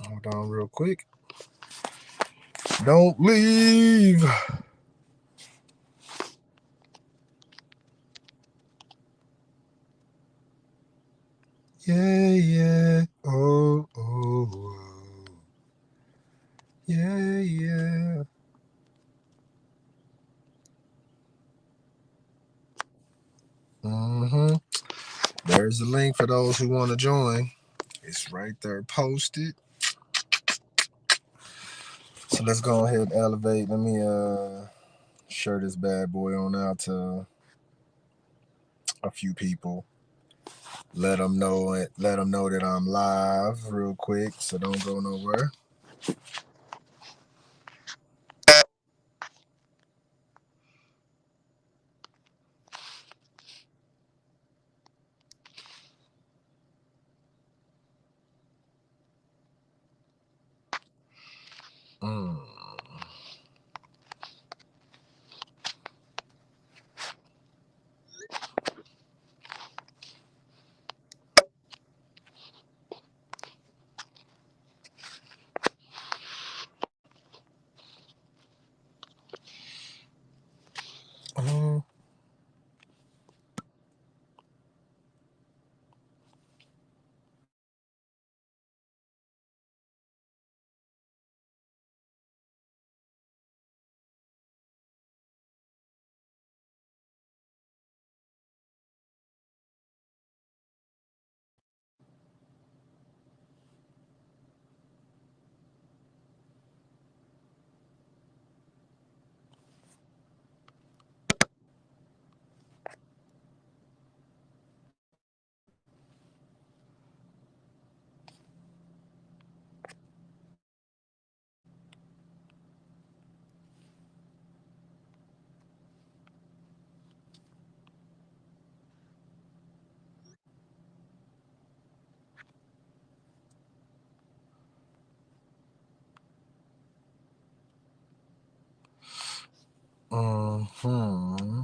Hold on real quick. Don't leave. Yeah, yeah. Oh, oh, oh. Yeah, yeah. There's the link for those who want to join. It's right there posted. So let's go ahead and elevate. Let me share this bad boy on out to a few people. Let them know it. Let them know that I'm live real quick. So don't go nowhere. Mm. Mm. Mm-hmm.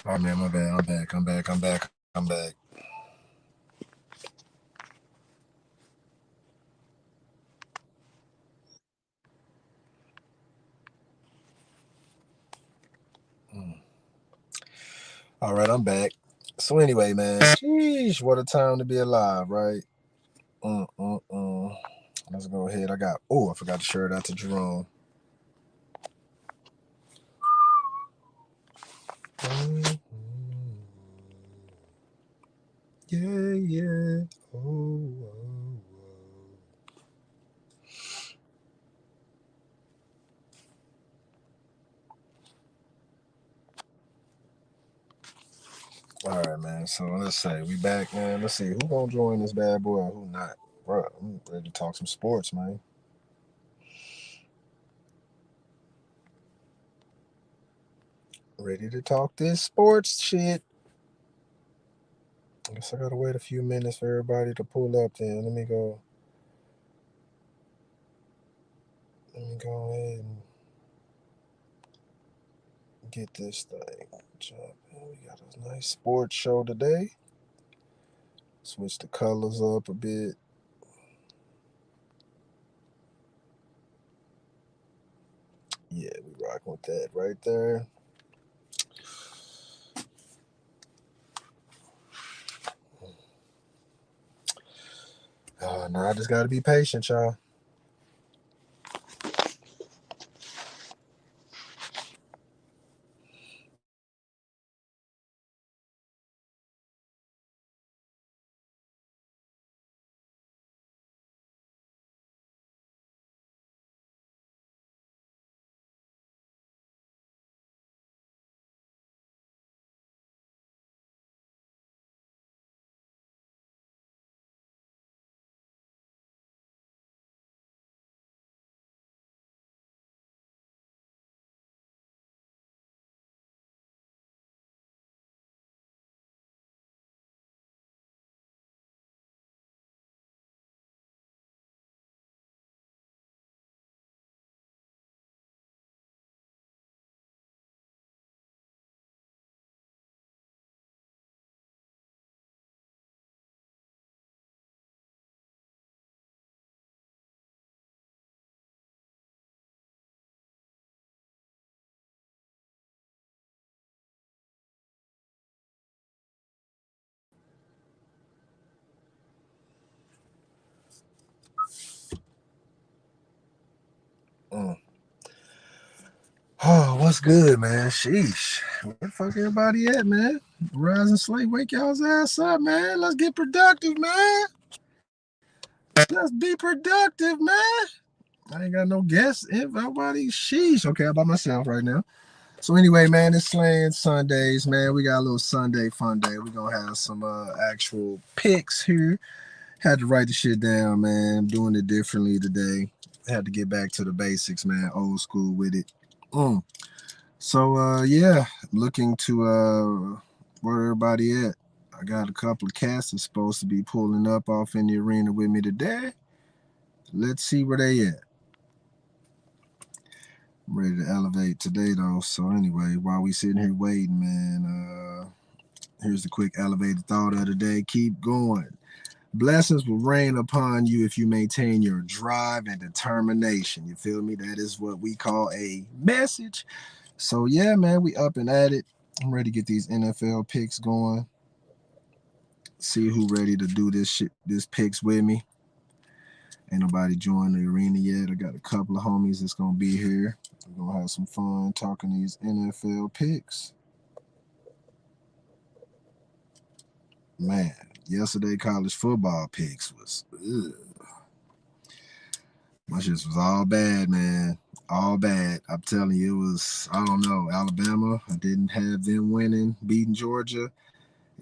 Oh man, my bad. I'm back. Mm. All right, I'm back. So anyway, man, sheesh, what a time to be alive, right? Let's go ahead. I forgot to share it out to Jerome. Mm-hmm. Yeah, yeah. Oh, oh, oh. All right, man. So let's say we back, man. Let's see who gonna join this bad boy and who not. Bro, I'm ready to talk some sports, man. Ready to talk this sports shit. I guess I gotta wait a few minutes for everybody to pull up. Then let me go. Let me go ahead and get this thing. We got a nice sports show today. Switch the colors up a bit. Yeah, we rocking with that right there. Now I just gotta be patient, y'all. What's good, man? Sheesh. Where the fuck everybody at, man? Rise and Slay, wake y'all's ass up, man. Let's get productive, man. Let's be productive, man. I ain't got no guests. Everybody, sheesh. Okay, I'm by myself right now. So anyway, man, it's Slaying Sundays, man. We got a little Sunday fun day. We're gonna have some actual picks here. Had to write the shit down, man. I'm doing it differently today. Had to get back to the basics, man. Old school with it. So yeah, looking to where everybody at. I got a couple of cats that's supposed to be pulling up off in the arena with me today. Let's see where they at. I'm ready to elevate today though. So anyway, while we sitting here waiting, man, here's the quick elevated thought of the day. Keep going. Blessings will rain upon you if you maintain your drive and determination. You feel me? That is what we call a message. So yeah, man, we up and at it. I'm ready to get these NFL picks going. See who ready to do this shit, this picks with me. Ain't nobody joined the arena yet. I got a couple of homies that's gonna be here. We're gonna have some fun talking these NFL picks. Man, yesterday college football picks was my shit was all bad, man. All bad. I'm telling you, it was, I don't know, Alabama. I didn't have them winning, beating Georgia,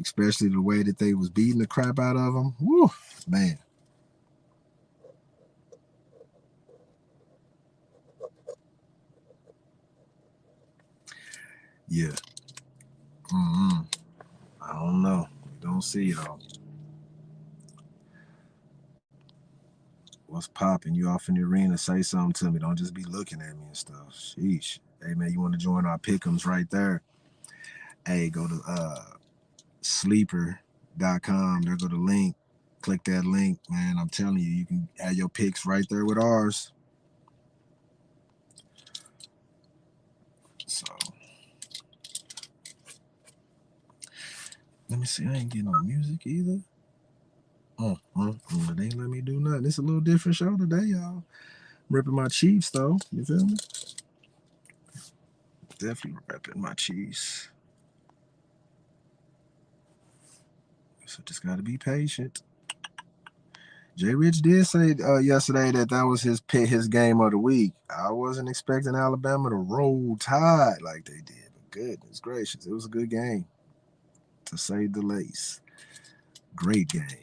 especially the way that they was beating the crap out of them. Woo, man. Yeah. I don't know. Don't see y'all. What's popping? You off in the arena? Say something to me. Don't just be looking at me and stuff. Sheesh. Hey man, you want to join our pick'ems right there? Hey, go to sleeper.com. There go the link. Click that link, man. I'm telling you, you can have your picks right there with ours. So let me see. I ain't getting no music either. They ain't let me do nothing. It's a little different show today, y'all. I'm ripping my Chiefs though. You feel me? Definitely ripping my Chiefs. So just gotta be patient. Jay Rich did say yesterday that was his game of the week. I wasn't expecting Alabama to roll tide like they did, but goodness gracious, it was a good game, to say the least. Great game.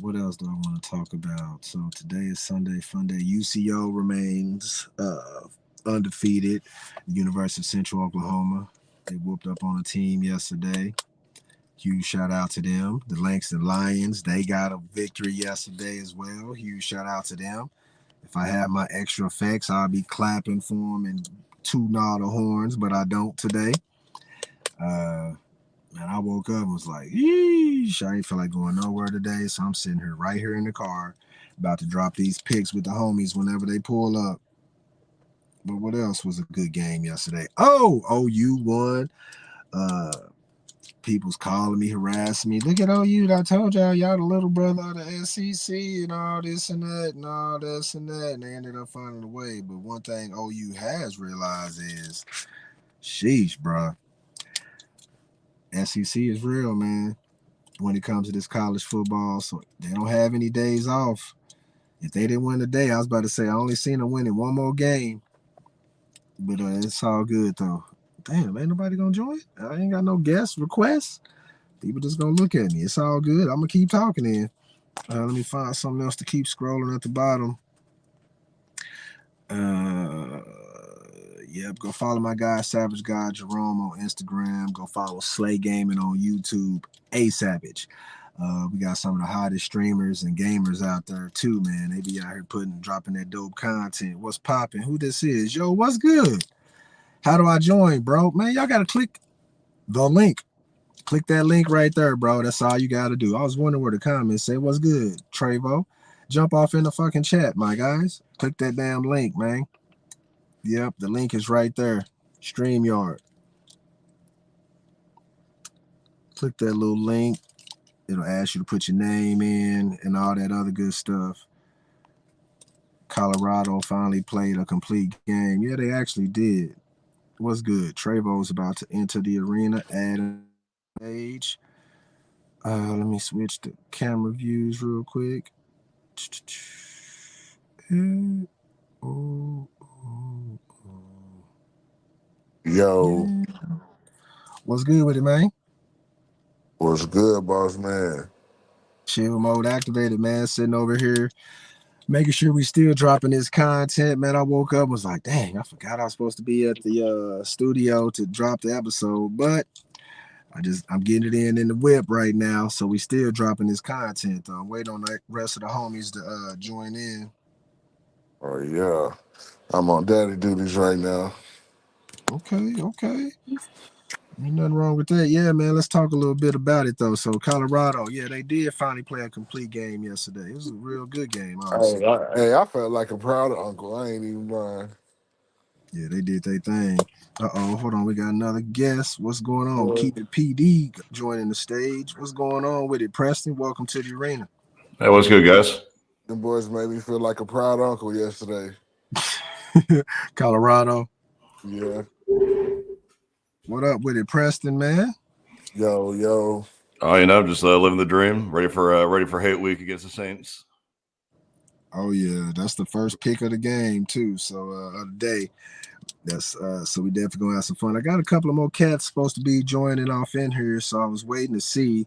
What else do I want to talk about? So today is Sunday Fun Day. UCO remains undefeated. The University of Central Oklahoma. They whooped up on a team yesterday. Huge shout out to them. The Langston Lions, they got a victory yesterday as well. Huge shout out to them. If I had my extra effects, I'll be clapping for them and tooting all the horns, but I don't today. Man, I woke up and was like, yeesh, I ain't feel like going nowhere today, so I'm sitting here right here in the car about to drop these picks with the homies whenever they pull up. But what else was a good game yesterday? Oh, OU won. People's calling me, harassing me. Look at OU. I told y'all the little brother of the SEC and all this and that and all this and that. And they ended up finding a way. But one thing OU has realized is, sheesh, bro. SEC is real, man, when it comes to this college football. So they don't have any days off. If they didn't win today, I was about to say I only seen them winning one more game. But it's all good, though. Damn, ain't nobody gonna join? I ain't got no guest requests. People just gonna look at me. It's all good. I'm gonna keep talking in. Let me find something else to keep scrolling at the bottom. Yep, go follow my guy Savage Guy Jerome on Instagram. Go follow Slay Gaming on YouTube. Savage. We got some of the hottest streamers and gamers out there too, man. They be out here dropping that dope content. What's popping? Who this is? Yo, what's good? How do I join, bro? Man, y'all gotta click the link. Click that link right there, bro. That's all you gotta do. I was wondering where the comments say what's good, Trevo. Jump off in the fucking chat, my guys. Click that damn link, man. Yep, the link is right there. StreamYard. Click that little link. It'll ask you to put your name in and all that other good stuff. Colorado finally played a complete game. Yeah, they actually did. What's good? Travo's about to enter the arena. Add age. Let me switch the camera views real quick. Yo, What's good with it, man? what's good, boss man? Chill mode activated, man. Sitting over here, making sure we still dropping this content, man. I woke up, was like, dang, I forgot I was supposed to be at the studio to drop the episode, but I'm getting it in the whip right now, so we still dropping this content. Though. I'm waiting on the rest of the homies to join in. Oh yeah, I'm on daddy duties right now. Okay. Ain't nothing wrong with that. Yeah, man. Let's talk a little bit about it though. So Colorado, yeah, they did finally play a complete game yesterday. It was a real good game, honestly. I felt like a proud uncle. I ain't even lying. Yeah, they did their thing. Hold on. We got another guest. What's going on? Boy, Keep it PD joining the stage. What's going on with it? Preston, welcome to the arena. Hey, what's good, guys? them boys made me feel like a proud uncle yesterday. Colorado. Yeah. What up with it, Preston, man? Yo. Oh, just living the dream. Ready for hate week against the Saints. Oh yeah, that's the first pick of the game too. So of the day. That's so we definitely gonna have some fun. I got a couple of more cats supposed to be joining off in here, so I was waiting to see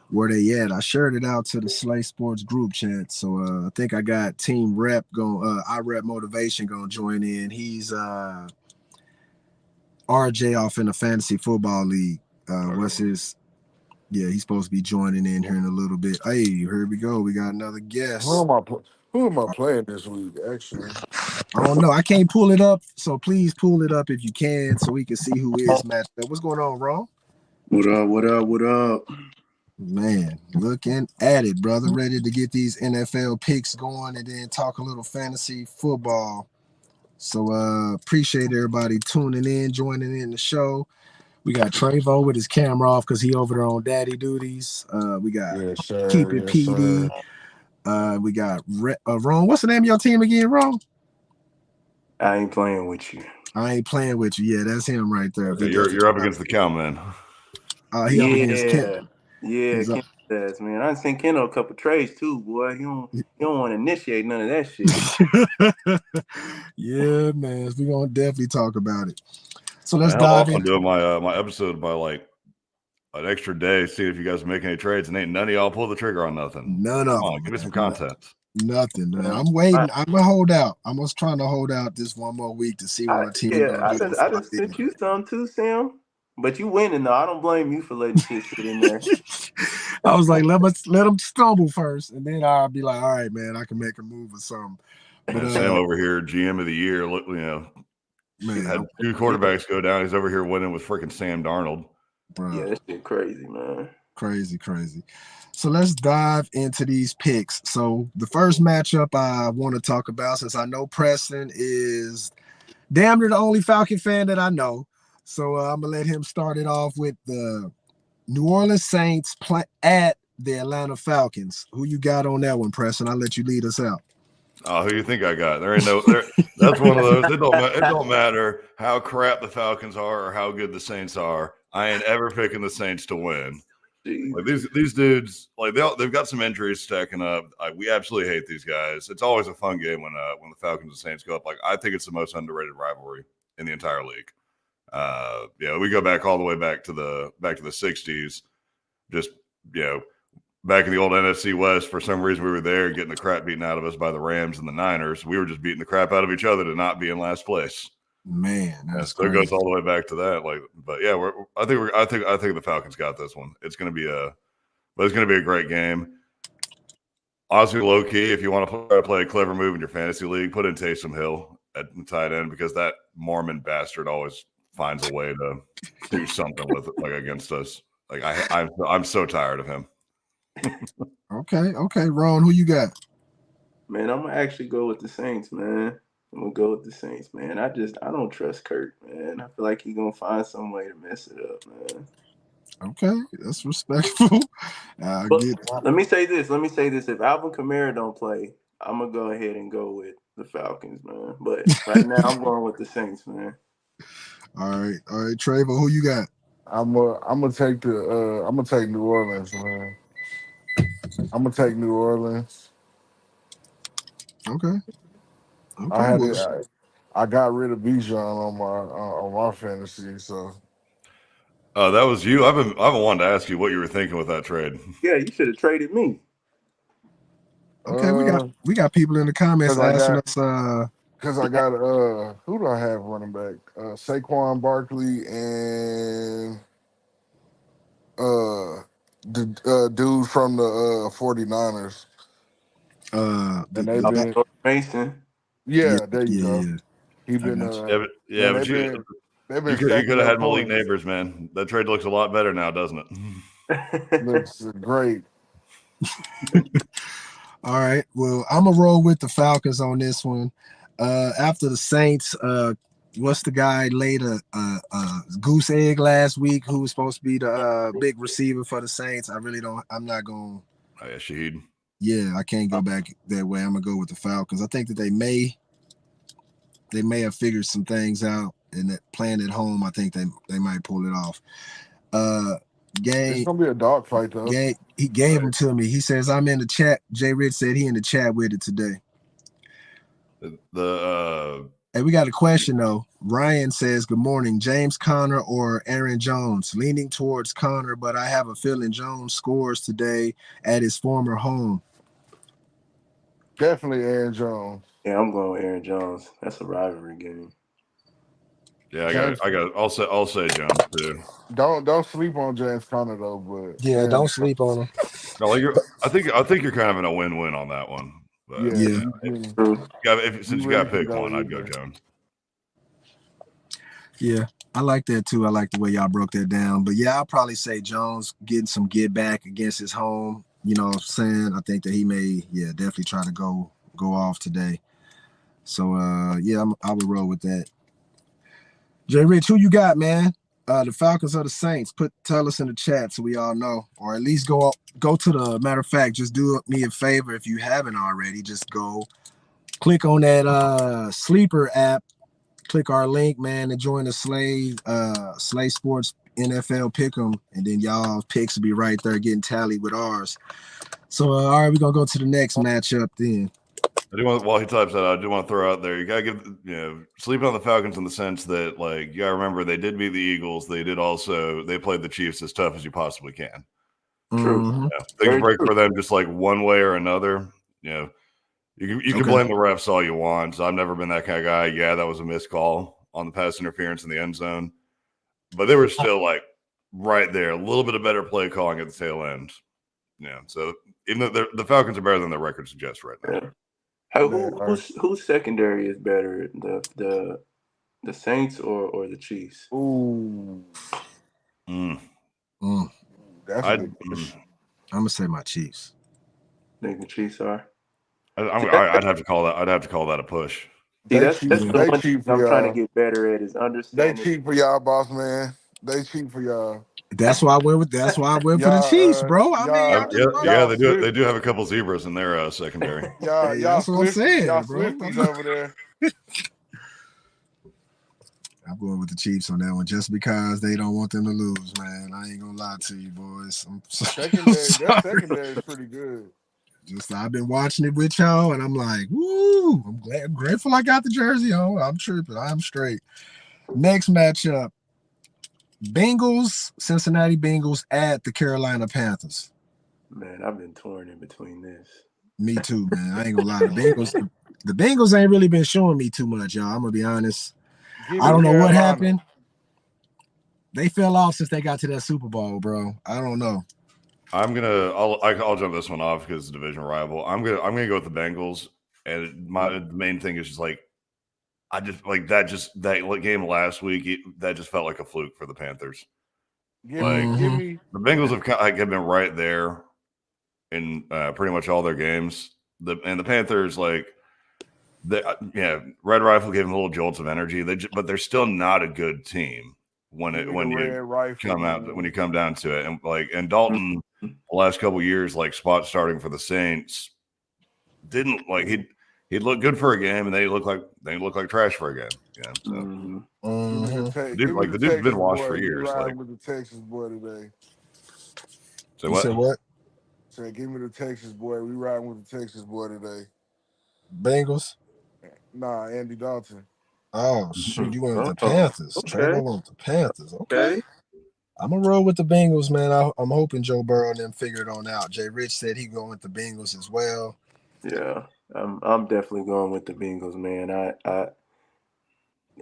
where they at. I shared it out to the Slay Sports group chat, so I think I got Team Rep going. I Rep Motivation gonna join in. He's RJ off in the fantasy football league. What's his? Yeah, he's supposed to be joining in here in a little bit. Hey, here we go. We got another guest. Who am I playing this week? Actually, I don't know. I can't pull it up, so please pull it up if you can, so we can see who is matched up. What's going on, Ron? What up? Man, looking at it, brother. Ready to get these NFL picks going and then talk a little fantasy football. So appreciate everybody tuning in, joining in the show. We got Travo with his camera off because he over there on daddy duties. We got yes sir, Keep It yes PD. sir. We got Ron. What's the name of your team again, Ron? I ain't playing with you. I ain't playing with you. Yeah, that's him right there. Okay, you're up against the cowman. He up against Kent. Ken does, man. I seen Ken on a couple trades too, boy. You don't want to initiate none of that shit. Yeah, man. We're gonna definitely talk about it. So let's dive in. I'm doing my episode by like an extra day, see if you guys make any trades, and ain't none of y'all pull the trigger on nothing. None of them. Give me some content. Nothing, man. I'm waiting. I'm gonna hold out. I'm just trying to hold out this one more week to see what my team gonna do. I just sent you some too, Sam. But you winning though. I don't blame you for letting shit sit in there. I was like, let them stumble first, and then I'll be like, all right, man, I can make a move or something. But Sam over here, GM of the year. Look, man, had two quarterbacks go down. He's over here winning with freaking Sam Darnold. Bro. Yeah, that shit crazy, man. Crazy. So let's dive into these picks. So the first matchup I want to talk about, since I know Preston is damn near the only Falcon fan that I know. So I'm going to let him start it off with the New Orleans Saints at the Atlanta Falcons. Who you got on that one, Preston? I'll let you lead us out. Oh, who do you think I got? There ain't no. That's one of those. It don't matter how crap the Falcons are or how good the Saints are. I ain't ever picking the Saints to win. Like these dudes, like they've got some injuries stacking up. We absolutely hate these guys. It's always a fun game when the Falcons and Saints go up. Like I think it's the most underrated rivalry in the entire league. We go back all the way back to the '60s. Just back in the old NFC West, for some reason we were there getting the crap beaten out of us by the Rams and the Niners. We were just beating the crap out of each other to not be in last place. Man, that's so it goes all the way back to that. But yeah, I think the Falcons got this one. It's going to be a great game. Honestly, low key, if you want to play a clever move in your fantasy league, put in Taysom Hill at the tight end because that Mormon bastard always finds a way to do something with it, like against us. Like I'm so tired of him. Okay, Ron, who you got? Man, I'm gonna actually go with the Saints, man. I'm gonna go with the Saints, man. I don't trust Kurt, man. I feel like he's gonna find some way to mess it up, man. Okay, that's respectful. Let me say this. If Alvin Kamara don't play, I'm gonna go ahead and go with the Falcons, man. But right now, I'm going with the Saints, man. All right, Trevor, who you got? I'm gonna take New Orleans, man. I'm gonna take New Orleans. Okay, I okay. had Well, it. I got rid of Bijan on my fantasy, so Oh, that was you. I've been wanted to ask you what you were thinking with that trade. Yeah, you should have traded me. okay. We got people in the comments because I asking got us. who do I have running back? Saquon Barkley and the dude from the 49ers. And they've been Mason. Yeah, there you go. yeah. He I been got you. Yeah, man, but they've you been could stacking have up had Malik points. Neighbors, man. That trade looks a lot better now, doesn't it? Looks great. All right. Well, I'm gonna roll with the Falcons on this one. After the Saints, what's the guy laid a goose egg last week who was supposed to be the big receiver for the Saints? I'm not gonna. Oh, yeah, Shaheed. Yeah, I can't go back that way. I'm gonna go with the Falcons. I think that they may have figured some things out, and that playing at home, I think they might pull it off. It's Game gonna be a dogfight though. he gave them to me. He says I'm in the chat. Jay Rich said he in the chat with it today. Hey, we got a question though. Ryan says, "Good morning, James Conner or Aaron Jones? Leaning towards Conner, but I have a feeling Jones scores today at his former home." Definitely Aaron Jones. Yeah, I'm going with Aaron Jones. That's a rivalry game. Yeah, I'll say Jones too. Don't sleep on James Conner though, but Yeah, don't sleep on him. No, I think you're kind of in a win-win on that one. But Yeah. Since you got to pick one, I'd go Jones. Yeah, I like that too. I like the way y'all broke that down. But yeah, I'll probably say Jones getting some get back against his home. You know what I'm saying? I think that he may, definitely try to go off today. So I would roll with that. Jay Rich, who you got, man? The Falcons or the Saints? Tell us in the chat so we all know, or at least go to the matter of fact. Just do me a favor if you haven't already. Just go click on that Sleeper app. Click our link, man, and join the Slay Sports NFL Pick'em, and then y'all picks will be right there getting tallied with ours. So all right, we're gonna go to the next matchup then. While he types that out, I do want to throw out there, you gotta give sleeping on the Falcons in the sense that, like, you gotta remember they did beat the Eagles. They played the Chiefs as tough as you possibly can. True. Mm-hmm. Things break for them just like one way or another. You can blame the refs all you want. So I've never been that kind of guy. Yeah, that was a missed call on the pass interference in the end zone, but they were still like right there. A little bit of better play calling at the tail end. Yeah. So even though the Falcons are better than their record suggests right now. Yeah. Whose secondary is better, the Saints or the Chiefs? Ooh. I'm gonna say my Chiefs. Think the Chiefs are? I'd have to call that. I'd have to call that a push. See, that's the one thing I'm trying to get better at is understanding. They cheat for y'all, boss man. They cheat for y'all. That's why I went for the Chiefs, bro. They do. They do have a couple zebras in their secondary. Y'all, that's what I'm saying, y'all bro. Swifties over there. I'm going with the Chiefs on that one just because they don't want them to lose, man. I ain't gonna lie to you, boys. That secondary is pretty good. I've been watching it with y'all, and I'm like, woo! I'm grateful I got the jersey on. I'm tripping. I'm straight. Next matchup: Cincinnati Bengals at the Carolina Panthers. Man, I've been torn in between this. Me too, man. I ain't gonna lie. The Bengals ain't really been showing me too much, y'all. I'm gonna be honest. I don't know what happened. They fell off since they got to that Super Bowl, bro. I don't know. I'll jump this one off because it's a division rival. I'm gonna go with the Bengals, and my main thing is just like that game last week. That just felt like a fluke for the Panthers. Give me the Bengals have been right there in pretty much all their games. The Panthers, like, Red Rifle gave them little jolts of energy. But they're still not a good team when you come down to it. And Dalton, the last couple of years, like spot starting for the Saints, didn't like he he'd look good for a game, and they look like trash for a game. Yeah, so Mhm. Mhm. dude, like the dude's been washed for years. We Like, riding with the Texas boy today. so You what? said what? Said, give me the Texas boy. We riding with the Texas boy today. Bengals? Nah, Andy Dalton. Oh shoot, you went with the Oh, Panthers. okay. Trayvon went with the Panthers. Okay. Okay. I'm gonna roll with the Bengals, man. I'm hoping Joe Burrow and them figure it on out. Jay Rich said he going with the Bengals as well. Yeah, I'm definitely going with the Bengals, man.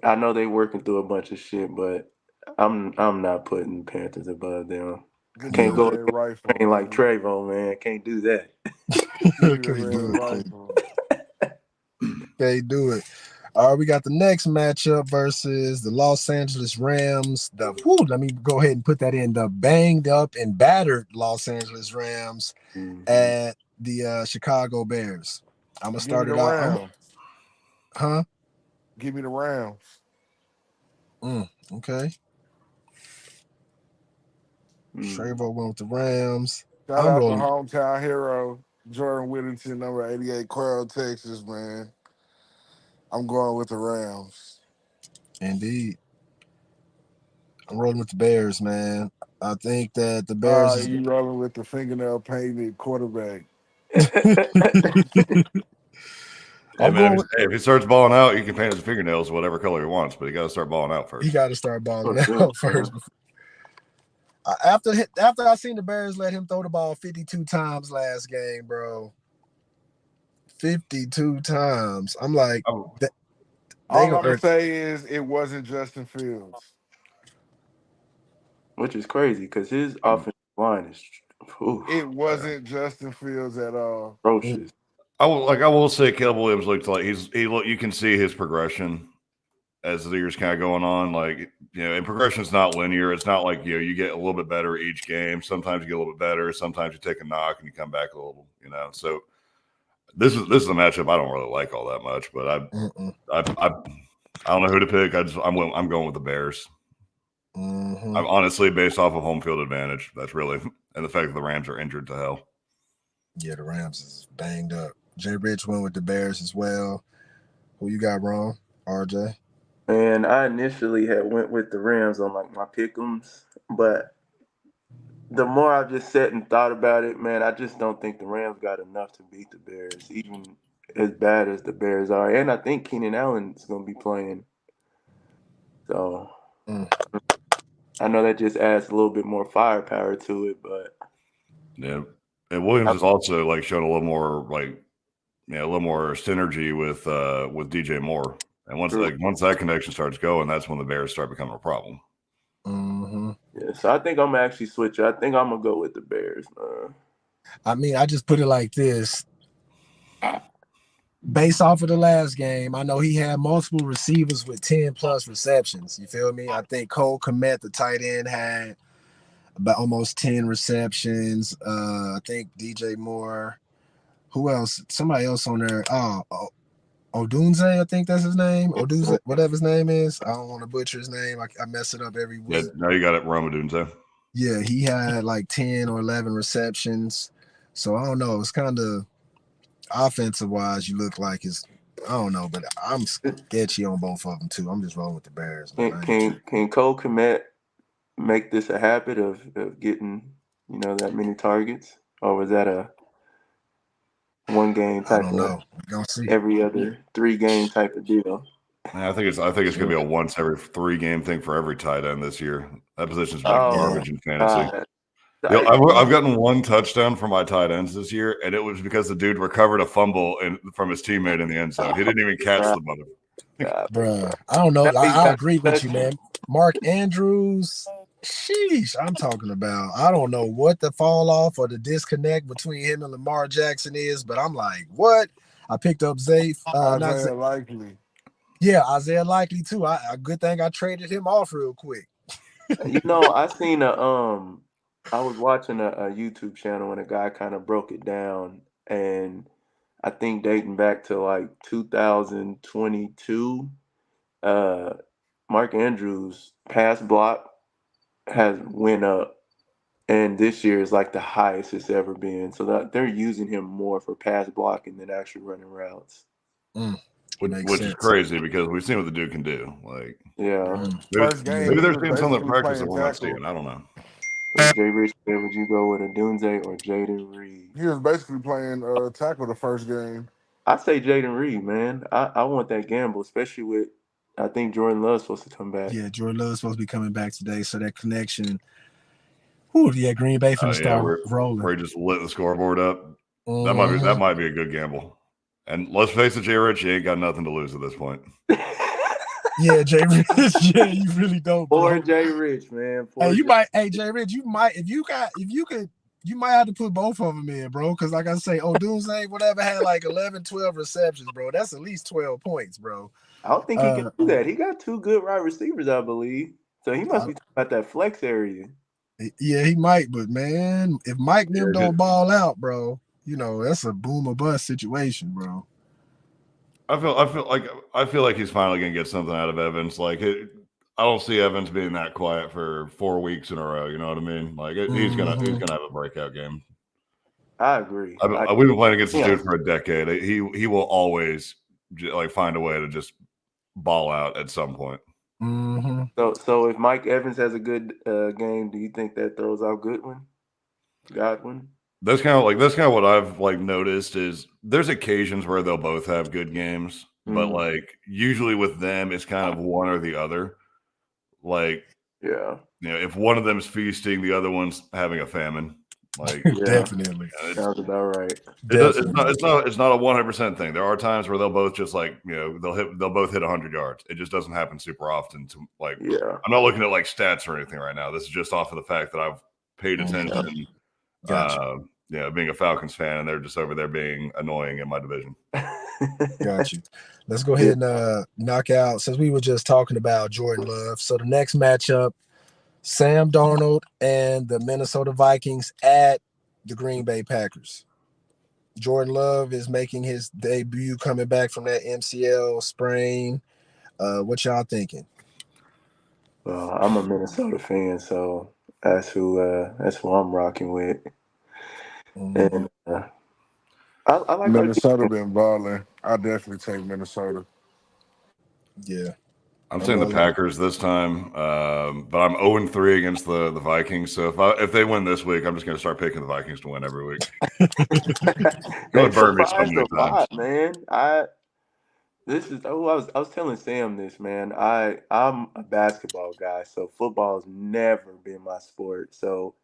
I know they working through a bunch of shit, but I'm not putting Panthers above them. Give me Can't the go red rifle, train like man. Trayvon, man. Can't do that. Give me the Can't red do it. rifle. Can't do it. All right, we got the next matchup versus the Los Angeles Rams. Let me go ahead and put that in. The banged up and battered Los Angeles Rams at the Chicago Bears. I'm gonna start it out. Huh? Give me the Rams. Okay. Trayvon went with the Rams. Shout I'm out rolling. to hometown hero Jordan Whittington, number 88, Coral, Texas, man. I'm going with the Rams. Indeed. I'm rolling with the Bears, man. I think that the Bears You rolling with the fingernail painted quarterback. Hey, man, if he starts balling out, he can paint his fingernails whatever color he wants, but he got to start balling out first. He got to start balling out first. After I seen the Bears let him throw the ball 52 times last game, bro. 52 times. I'm like, all I'm gonna say is it wasn't Justin Fields, which is crazy because his offensive line is. It wasn't Justin Fields at all. Atrocious. I will say Caleb Williams looked like you can see his progression as the year's kind of going on. Like, and progression's not linear. It's not like, you get a little bit better each game. Sometimes you get a little bit better. Sometimes you take a knock and you come back a little, So this is a matchup I don't really like all that much, but I don't know who to pick. I'm going with the Bears. I'm honestly based off of home field advantage. That's really, and the fact that the Rams are injured to hell. Yeah, the Rams is banged up. Jay Rich went with the Bears as well. Who you got wrong, RJ? And I initially had went with the Rams on like my pick'ems, but the more I've just sat and thought about it, man, I just don't think the Rams got enough to beat the Bears, even as bad as the Bears are. And I think Keenan Allen's going to be playing. So I know that just adds a little bit more firepower to it, but yeah. And Williams has also shown a little more a little more synergy with DJ Moore. And once that connection starts going, that's when the Bears start becoming a problem. Yeah, so I think I'm gonna actually switch. I think I'm gonna go with the Bears, man. I mean, I just put it like this. Based off of the last game, I know he had multiple receivers with 10 plus receptions. You feel me? I think Cole Kmet, the tight end, had about almost 10 receptions. I think DJ Moore. Who else? Somebody else on there. Odunze, I think that's his name. Odunze, whatever his name is. I don't want to butcher his name. I mess it up every week. Yeah, now you got it, Rome Odunze. Yeah, he had like 10 or 11 receptions. So I don't know. It's kind of offensive wise, you look like I don't know, but I'm sketchy on both of them too. I'm just rolling with the Bears. Can Cole Kmet make this a habit of getting that many targets, or was that a one game type? I don't know. We're gonna see. Every other 3 game type of deal. Yeah, I think it's gonna be a once every 3 game thing for every tight end this year. That position's been garbage in fantasy. I've gotten 1 touchdown from my tight ends this year, and it was because the dude recovered a fumble from his teammate in the end zone. He didn't even catch the mother. Bruh, I don't know. I agree with you, man. Mark Andrews, sheesh, I'm talking about. I don't know what the fall off or the disconnect between him and Lamar Jackson is, but I'm like, what? I picked up Isaiah Likely. Yeah, Isaiah Likely too. A good thing I traded him off real quick. I seen I was watching a YouTube channel and a guy kind of broke it down, and I think dating back to like 2022, Mark Andrews pass block has went up, and this year is like the highest it's ever been. So that they're using him more for pass blocking than actually running routes. which is crazy because we've seen what the dude can do. Like, Yeah. First game, maybe he they're was seeing something in basically practice that playing we're not tackle. seeing. I don't know. So Jay Rich said, would you go with a Dunze or Jaden Reed? He was basically playing tackle the first game. I say Jaden Reed, man. I want that gamble, especially with I think Jordan Love's supposed to come back. Yeah, Jordan Love's supposed to be coming back today, so that connection. Whew, yeah, Green Bay finna start rolling. Where he just lit the scoreboard up. Mm-hmm. That might be a good gamble. And let's face it, Jay Rich, you ain't got nothing to lose at this point. Yeah, Jay Rich. Yeah, you really don't, bro. Poor Jay Rich, man. Hey, Jay Rich, you might, if you could, you might have to put both of them in, bro. Because like I say, Odunze, whatever, had like 11, 12 receptions, bro. That's at least 12 points, bro. I don't think he can do that. He got 2 good wide receivers, I believe. So he must be talking about that flex area. Yeah, he might, but man, if Mike and them don't ball out, bro, you know, that's a boom or bust situation, bro. I feel like he's finally gonna get something out of Evans. Like I don't see Evans being that quiet for 4 weeks in a row. You know what I mean? Like he's gonna have a breakout game. I agree. We've been playing against this dude for a decade. He will always like find a way to just ball out at some point. Mm-hmm. So if Mike Evans has a good game, do you think that throws out Godwin? That's kind of what I've like noticed is there's occasions where they'll both have good games, but like usually with them it's kind of one or the other. Like, yeah, you know, if one of them's feasting, the other one's having a famine. Like, definitely, sounds about right. It's not a 100% thing. There are times where they'll both just like, you know, they'll both hit 100 yards. It just doesn't happen super often. To like, I'm not looking at like stats or anything right now. This is just off of the fact that I've paid attention. Gotcha. Yeah, being a Falcons fan, and they're just over there being annoying in my division. Got you. Let's go ahead and knock out, since we were just talking about Jordan Love. So the next matchup, Sam Darnold and the Minnesota Vikings at the Green Bay Packers. Jordan Love is making his debut coming back from that MCL sprain. What y'all thinking? Well, I'm a Minnesota fan, so that's who I'm rocking with. And I like Minnesota been balling. I definitely take Minnesota. Yeah. I'm saying the Packers this time, but I'm 0-3 against the Vikings. So if they win this week, I'm just going to start picking the Vikings to win every week. That surprised a lot, man. I was telling Sam this, man. I'm a basketball guy, so football's never been my sport. So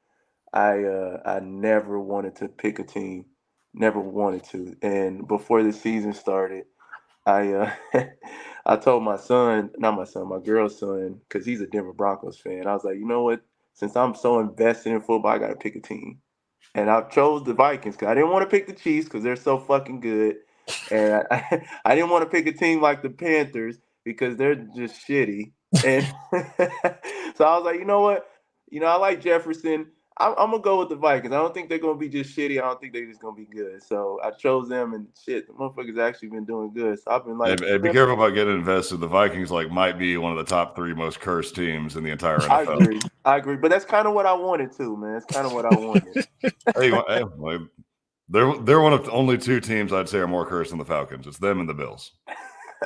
I never wanted to pick a team, never wanted to. And before the season started, I told my girl's son, because he's a Denver Broncos fan. I was like, you know what? Since I'm so invested in football, I got to pick a team. And I chose the Vikings because I didn't want to pick the Chiefs because they're so fucking good. And I didn't want to pick a team like the Panthers because they're just shitty. And so I was like, you know what? You know, I like Jefferson. I'm going to go with the Vikings. I don't think they're going to be just shitty. I don't think they're just going to be good. So I chose them, and shit, the motherfuckers actually been doing good. So I've been like... Hey, be careful about getting invested. The Vikings might be one of the top 3 most cursed teams in the entire NFL. I agree. But that's kind of what I wanted too, man. It's kind of what I wanted. They're one of only 2 teams I'd say are more cursed than the Falcons. It's them and the Bills.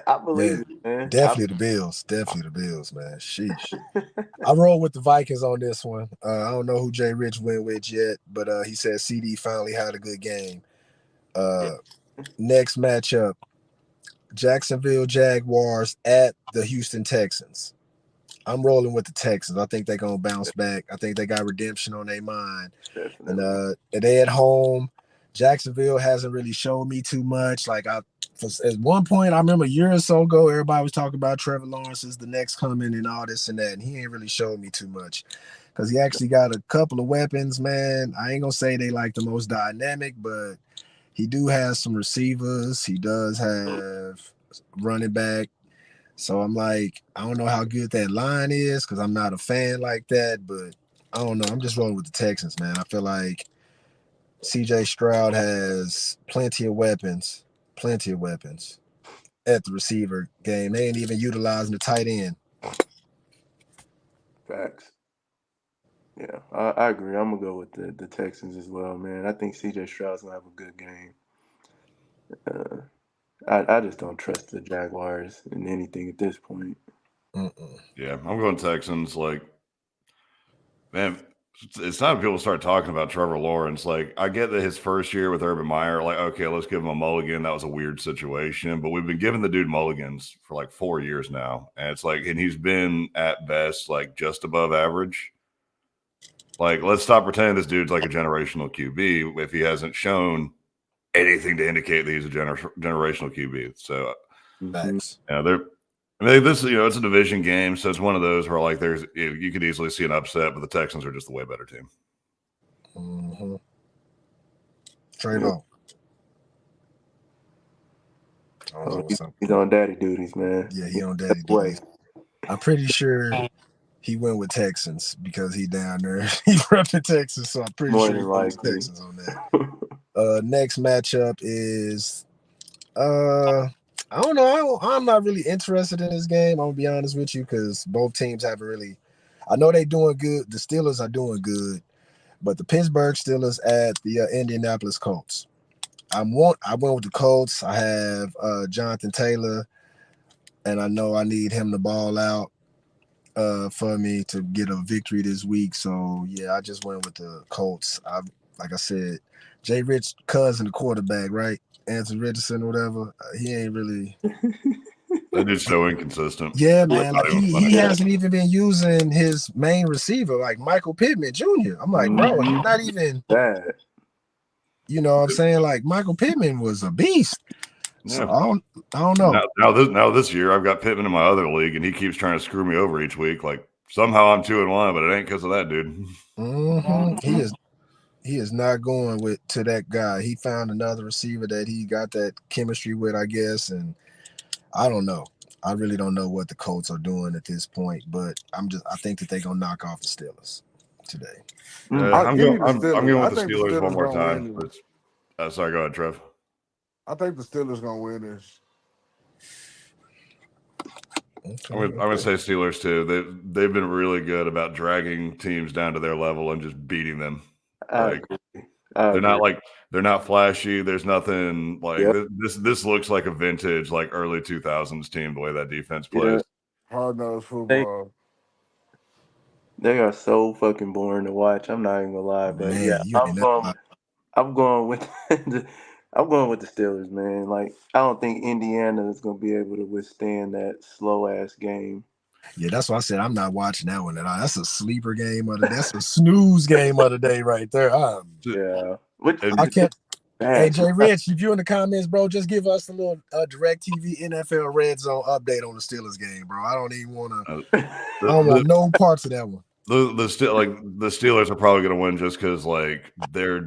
I believe it, man. Definitely the Bills. Definitely the Bills, man. Sheesh. I roll with the Vikings on this one. I don't know who Jay Rich went with yet, but he said CD finally had a good game. Next matchup, Jacksonville Jaguars at the Houston Texans. I'm rolling with the Texans. I think they're going to bounce back. I think they got redemption on their mind. Definitely. And they at home. Jacksonville hasn't really showed me too much. Like at one point, I remember a year or so ago, everybody was talking about Trevor Lawrence is the next coming and all this and that, and he ain't really showed me too much because he actually got a couple of weapons, man. I ain't gonna say they like the most dynamic, but he do have some receivers. He does have running back. So I'm like, I don't know how good that line is because I'm not a fan like that, but I don't know. I'm just rolling with the Texans, man. I feel like CJ Stroud has plenty of weapons at the receiver game. They ain't even utilizing the tight end. Facts. Yeah, I agree. I'm gonna go with the Texans as well, man. I think CJ Stroud's gonna have a good game. I just don't trust the Jaguars in anything at this point. Yeah, I'm going Texans. Like, man, it's time people start talking about Trevor Lawrence. Like, I get that his first year with Urban Meyer, like, okay, let's give him a mulligan. That was a weird situation, but we've been giving the dude mulligans for like 4 years now, and it's like, and he's been at best like just above average. Like, let's stop pretending this dude's like a generational QB if he hasn't shown anything to indicate that he's a generational QB. So, Facts. I mean, this, it's a division game, so it's one of those where like you could easily see an upset, but the Texans are just the way better team. Mm-hmm. Trey-Bo. He's on daddy duties, man. Yeah, he on daddy duties. I'm pretty sure he went with Texans because he down there. He repping Texas, so I'm pretty sure he went with Texans on that. Next matchup is I don't know. I'm not really interested in this game. I'm gonna be honest with you because both teams haven't really. I know they're doing good. The Steelers are doing good, but the Pittsburgh Steelers at the Indianapolis Colts. I went with the Colts. I have Jonathan Taylor, and I know I need him to ball out for me to get a victory this week. So yeah, I just went with the Colts. Like I said, Jay Rich cousin, the quarterback, right? Anthony Richardson or whatever. He ain't really. That dude's so inconsistent. Yeah, man. Like he hasn't even been using his main receiver, like Michael Pittman Jr. I'm like, bro, he's not even bad. You know what I'm saying? Like Michael Pittman was a beast. Yeah. So I don't know. Now this year I've got Pittman in my other league, and he keeps trying to screw me over each week. Like somehow I'm 2-1, but it ain't because of that dude. Mm-hmm. He is not going to that guy. He found another receiver that he got that chemistry with, I guess. And I don't know. I really don't know what the Colts are doing at this point, but I think that they're gonna knock off the Steelers today. I'm going with the Steelers one more time. Sorry, go ahead, Trev. I think the Steelers gonna win this. Okay, I'm gonna say Steelers too. They've been really good about dragging teams down to their level and just beating them. They're not flashy. There's nothing like this looks like a vintage like early 2000s team, the way that defense plays. Hard-nosed football. They are so fucking boring to watch. I'm not even gonna lie, but man, I'm going with the Steelers, man. Like I don't think Indiana is gonna be able to withstand that slow ass game. Yeah, that's why I said I'm not watching that one at all. That's a sleeper game of the day. That's a snooze game of the day right there. Yeah. I can't. Hey, Jay Rich, if you're in the comments, bro, just give us a little DirecTV NFL Red Zone update on the Steelers game, bro. I don't even want to. I don't want no parts of that one. The Steelers are probably going to win just because like their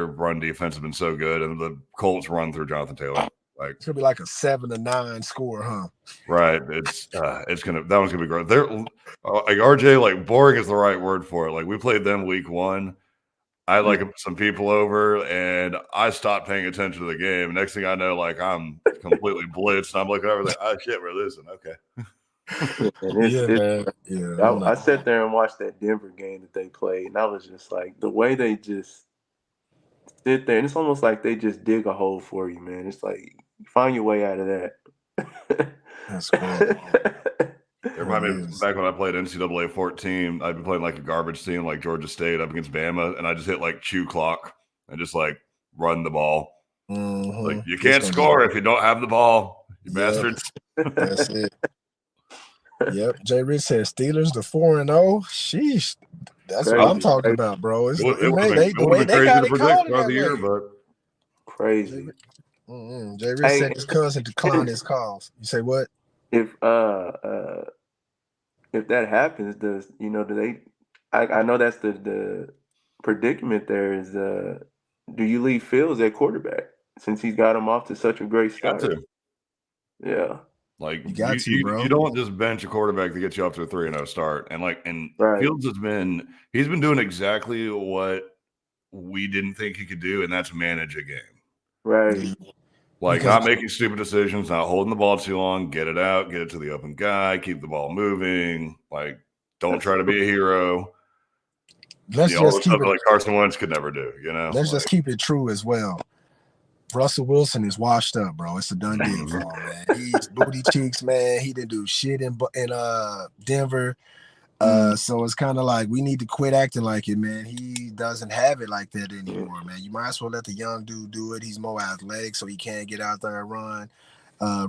run defense has been so good, and the Colts run through Jonathan Taylor. Like it's gonna be like a 7-9 score, huh? Right. That one's gonna be great. They're like RJ, like boring is the right word for it. Like we played them week 1. I had like some people over, and I stopped paying attention to the game. Next thing I know, like I'm completely blitzed. And I'm looking over like, oh shit, we're losing. Okay. I sat there and watched that Denver game that they played, and I was just like, the way they just sit there, and it's almost like they just dig a hole for you, man. It's like find your way out of that. That's cool. It reminded me back when I played NCAA 14, I'd be playing like a garbage team like Georgia State up against Bama, and I just hit like chew clock and just like run the ball. Mm-hmm. Like you can't score if you don't have the ball, you bastards. That's it. Yep. Jay Rich says Steelers the 4-0. Sheesh. That's what I'm talking about, bro. It's the way they got it called throughout the year, but crazy. Jay Rich said his cousin declined his calls. You say what? If that happens, do they? I know that's the predicament. There is. Do you leave Fields at quarterback since he's got him off to such a great start? Yeah. Like you don't just bench a quarterback to get you off to a 3-0 start. And Fields he's been doing exactly what we didn't think he could do, and that's manage a game. Right. Like not making stupid decisions, not holding the ball too long, get it out, get it to the open guy, keep the ball moving. Like don't try to be a hero. Let's just keep it like Carson Wentz could never do, Let's just keep it true as well. Russell Wilson is washed up, bro. It's a done deal for him, man. He's booty cheeks, man. He didn't do shit in Denver. So it's kind of like we need to quit acting like it, man. He doesn't have it like that anymore, man. You might as well let the young dude do it. He's more athletic, so he can get out there and run.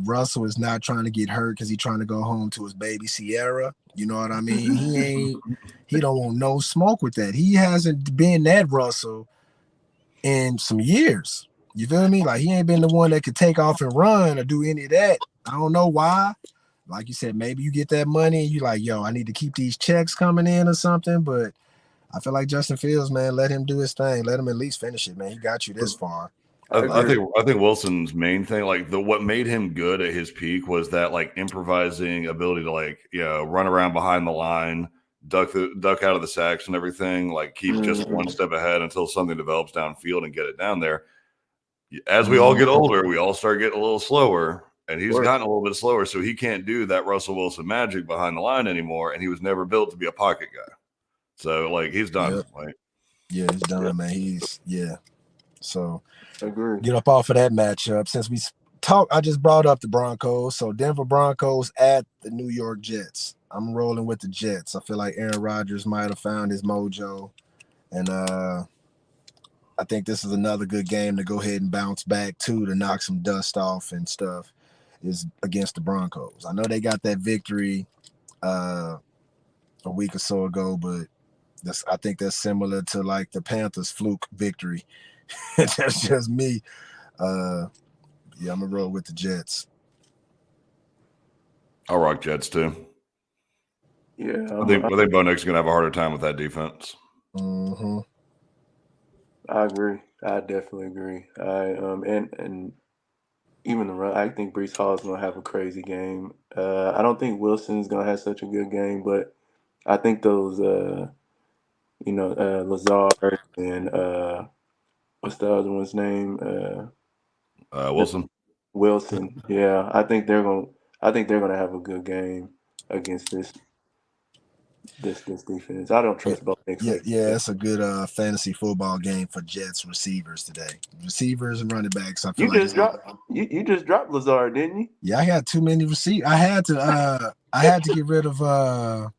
Russell is not trying to get hurt because he's trying to go home to his baby Sierra. You know what I mean? He don't want no smoke with that. He hasn't been that Russell in some years. You feel me? Like he ain't been the one that could take off and run or do any of that. I don't know why. Like you said, maybe you get that money and you like, yo, I need to keep these checks coming in or something. But I feel like Justin Fields, man, let him do his thing. Let him at least finish it, man. He got you this far. I think Wilson's main thing, like what made him good at his peak was that like improvising ability to like, run around behind the line, duck out of the sacks and everything, like keep just one step ahead until something develops downfield and get it down there. As we all get older, we all start getting a little slower, and he's gotten a little bit slower, so he can't do that Russell Wilson magic behind the line anymore, and he was never built to be a pocket guy. So like he's done. Yep. Like, yeah, he's done, man. So Agree. Get up off of that matchup. Since we talked, I just brought up the Broncos. So Denver Broncos at the New York Jets. I'm rolling with the Jets. I feel like Aaron Rodgers might have found his mojo. And I think this is another good game to go ahead and bounce back to knock some dust off and stuff is against the Broncos. I know they got that victory a week or so ago, but I think that's similar to like the Panthers fluke victory. That's just me. I'm gonna roll with the Jets. I'll rock Jets too. Yeah, I think Bo Nix's gonna have a harder time with that defense. Mm-hmm. I agree. I definitely agree. And even the run, I think Breece Hall is gonna have a crazy game. I don't think Wilson's gonna have such a good game, but I think those Lazard and what's the other one's name? Wilson. Wilson. Yeah, I think they're gonna have a good game against this defense. I don't trust Bo Nix. Yeah, it's a good fantasy football game for Jets receivers today. Receivers and running backs. I feel you just dropped Lazard, didn't you? Yeah, I had too many receivers. I had to get rid of I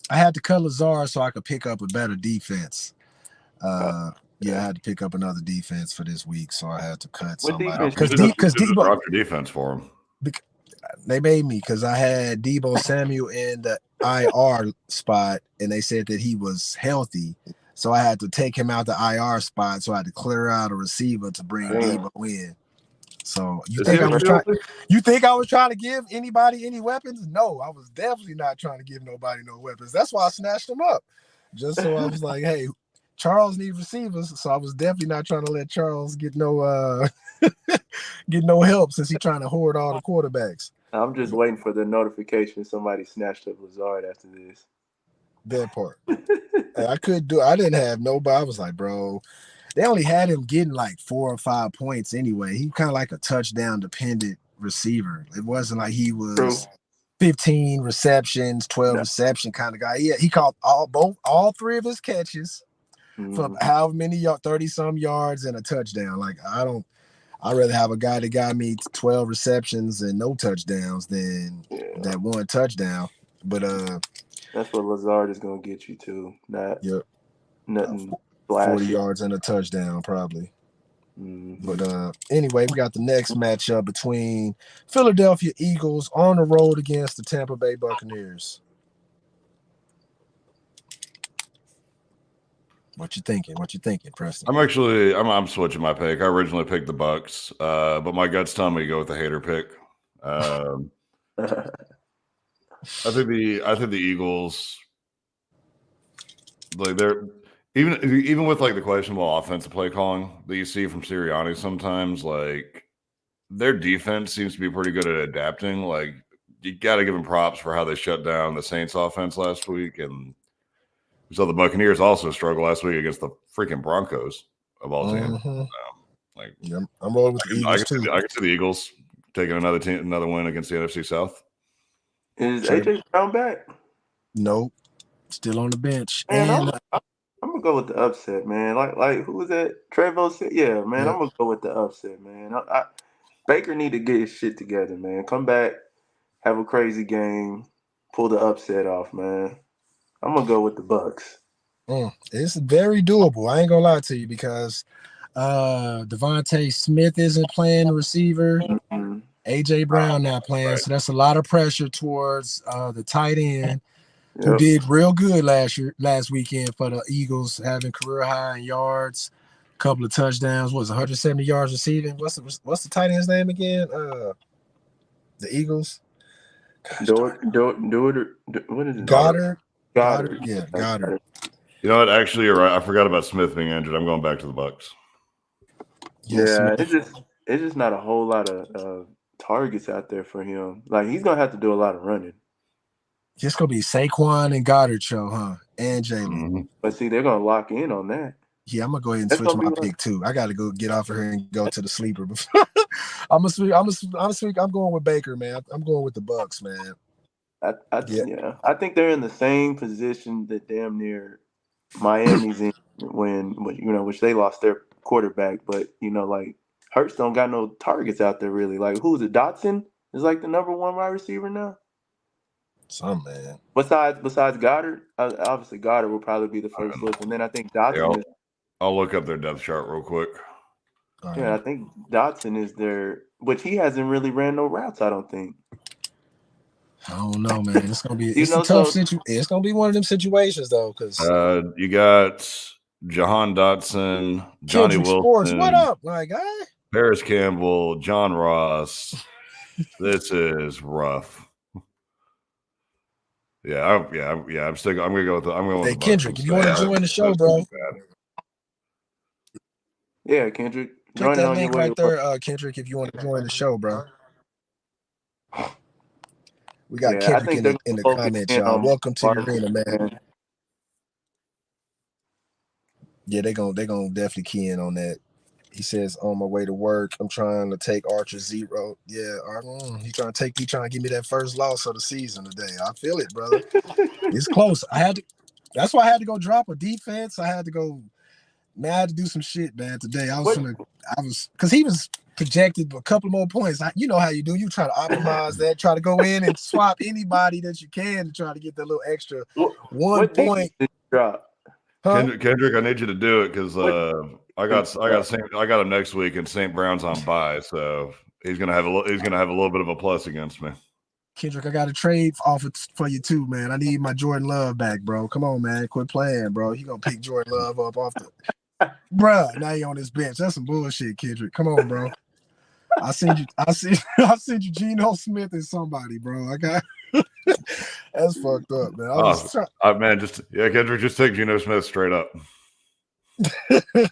had to cut Lazard so I could pick up a better defense. I had to pick up another defense for this week, so I had to cut somebody. Because Debo dropped your defense for him. They made me because I had Deebo Samuel in the IR spot, and they said that he was healthy, so I had to take him out the IR spot. So I had to clear out a receiver to bring Deebo in. So you think I was trying to give anybody any weapons? No, I was definitely not trying to give nobody no weapons. That's why I snatched them up, just so I was like, hey, Charles needs receivers, so I was definitely not trying to let Charles get no help since he's trying to hoard all the quarterbacks. I'm just waiting for the notification somebody snatched up Lazard after this. That part. I didn't have nobody. I was like, bro, they only had him getting like 4 or 5 points anyway. He kind of like a touchdown dependent receiver. It wasn't like he was 15 receptions, 12 reception kind of guy. Yeah, he caught all 3 of his catches for however many 30 some yards and a touchdown. Like I'd rather have a guy that got me 12 receptions and no touchdowns than that one touchdown. But that's what Lazard is gonna get you to. Nothing 40 yards and a touchdown probably. But anyway, we got the next matchup between Philadelphia Eagles on the road against the Tampa Bay Buccaneers. What you thinking, Preston? I'm switching my pick. I originally picked the Bucks, but my gut's telling me to go with the hater pick. I think the Eagles, like they're even with like the questionable offensive play calling that you see from Sirianni sometimes, like their defense seems to be pretty good at adapting. Like you got to give them props for how they shut down the Saints offense last week, and so the Buccaneers also struggled last week against the freaking Broncos of all teams. I'm rolling with the Eagles too. I can see the Eagles taking another win against the NFC South. Is AJ Brown back? Nope, still on the bench. Man, and I'm I'm gonna go with the upset, man. Like who was that? Trevo said, yeah, man. Yeah. I'm gonna go with the upset, man. Baker need to get his shit together, man. Come back, have a crazy game, pull the upset off, man. I'm gonna go with the Bucks. It's very doable. I ain't gonna lie to you because Devontae Smith isn't playing the receiver. Mm-hmm. AJ Brown not playing, Right. so that's a lot of pressure towards the tight end who Yep. did real good last weekend for the Eagles, having career high in yards, a couple of touchdowns. What was 170 yards receiving? What's the tight end's name again? The Eagles. Gosh, What is it? Goddard. Goddard. Yeah, Goddard. You know what? Actually, you're right. I forgot about Smith being injured. I'm going back to the Bucks. Yeah, Smith. it's just not a whole lot of targets out there for him. Like he's gonna have to do a lot of running. It's gonna be Saquon and Goddard show, huh? And Jalen. Mm-hmm. But see, they're gonna lock in on that. Yeah, I'm gonna go ahead and That's switch gonna my be pick too. I gotta go get off of here and go to the sleeper. Before I'm going with Baker, man. I'm going with the Bucks, man. Yeah. I think they're in the same position that damn near Miami's in when which they lost their quarterback, but like Hurts don't got no targets out there really. Like who's it? Dotson is like the number one wide receiver now. Some man. Besides Goddard, obviously Goddard will probably be the first look, and then I think Dotson. I'll look up their depth chart real quick. I think Dotson is there, but he hasn't really ran no routes. I don't think. I don't know, man. It's gonna be a tough situation. It's gonna be one of them situations though, because you got Jahan Dotson, Johnny Wilson, Sports. What up, my guy? Paris Campbell, John Ross. This is rough. I'm gonna go with I'm going with Kendrick. If you want to join the show, bro. Yeah, Kendrick. Click that link right there, Kendrick. If you want to join the show, bro. We got Kendrick in the comments, y'all. Welcome to the arena, man. Yeah, they gonna definitely key in on that. He says, on my way to work, I'm trying to take Archer 0. Yeah, he trying to give me that first loss of the season today. I feel it, brother. It's close. That's why I had to go drop a defense. I had to do some shit, man, today. Because he was projected a couple more points. You know how you do. You try to optimize that, try to go in and swap anybody that you can to try to get that little extra 1 point. Drop? Huh? Kendrick, I need you to do it because I got him next week, and St. Brown's on bye, so he's gonna have a little bit of a plus against me. Kendrick, I got a trade offer for you too, man. I need my Jordan Love back, bro. Come on, man, quit playing, bro. You gonna pick Jordan Love up off the, bruh? Now you on this bench. That's some bullshit, Kendrick. Come on, bro. I sent you Geno Smith and somebody, bro. I got that's fucked up, man. Kendrick, just take Geno Smith straight up. Hey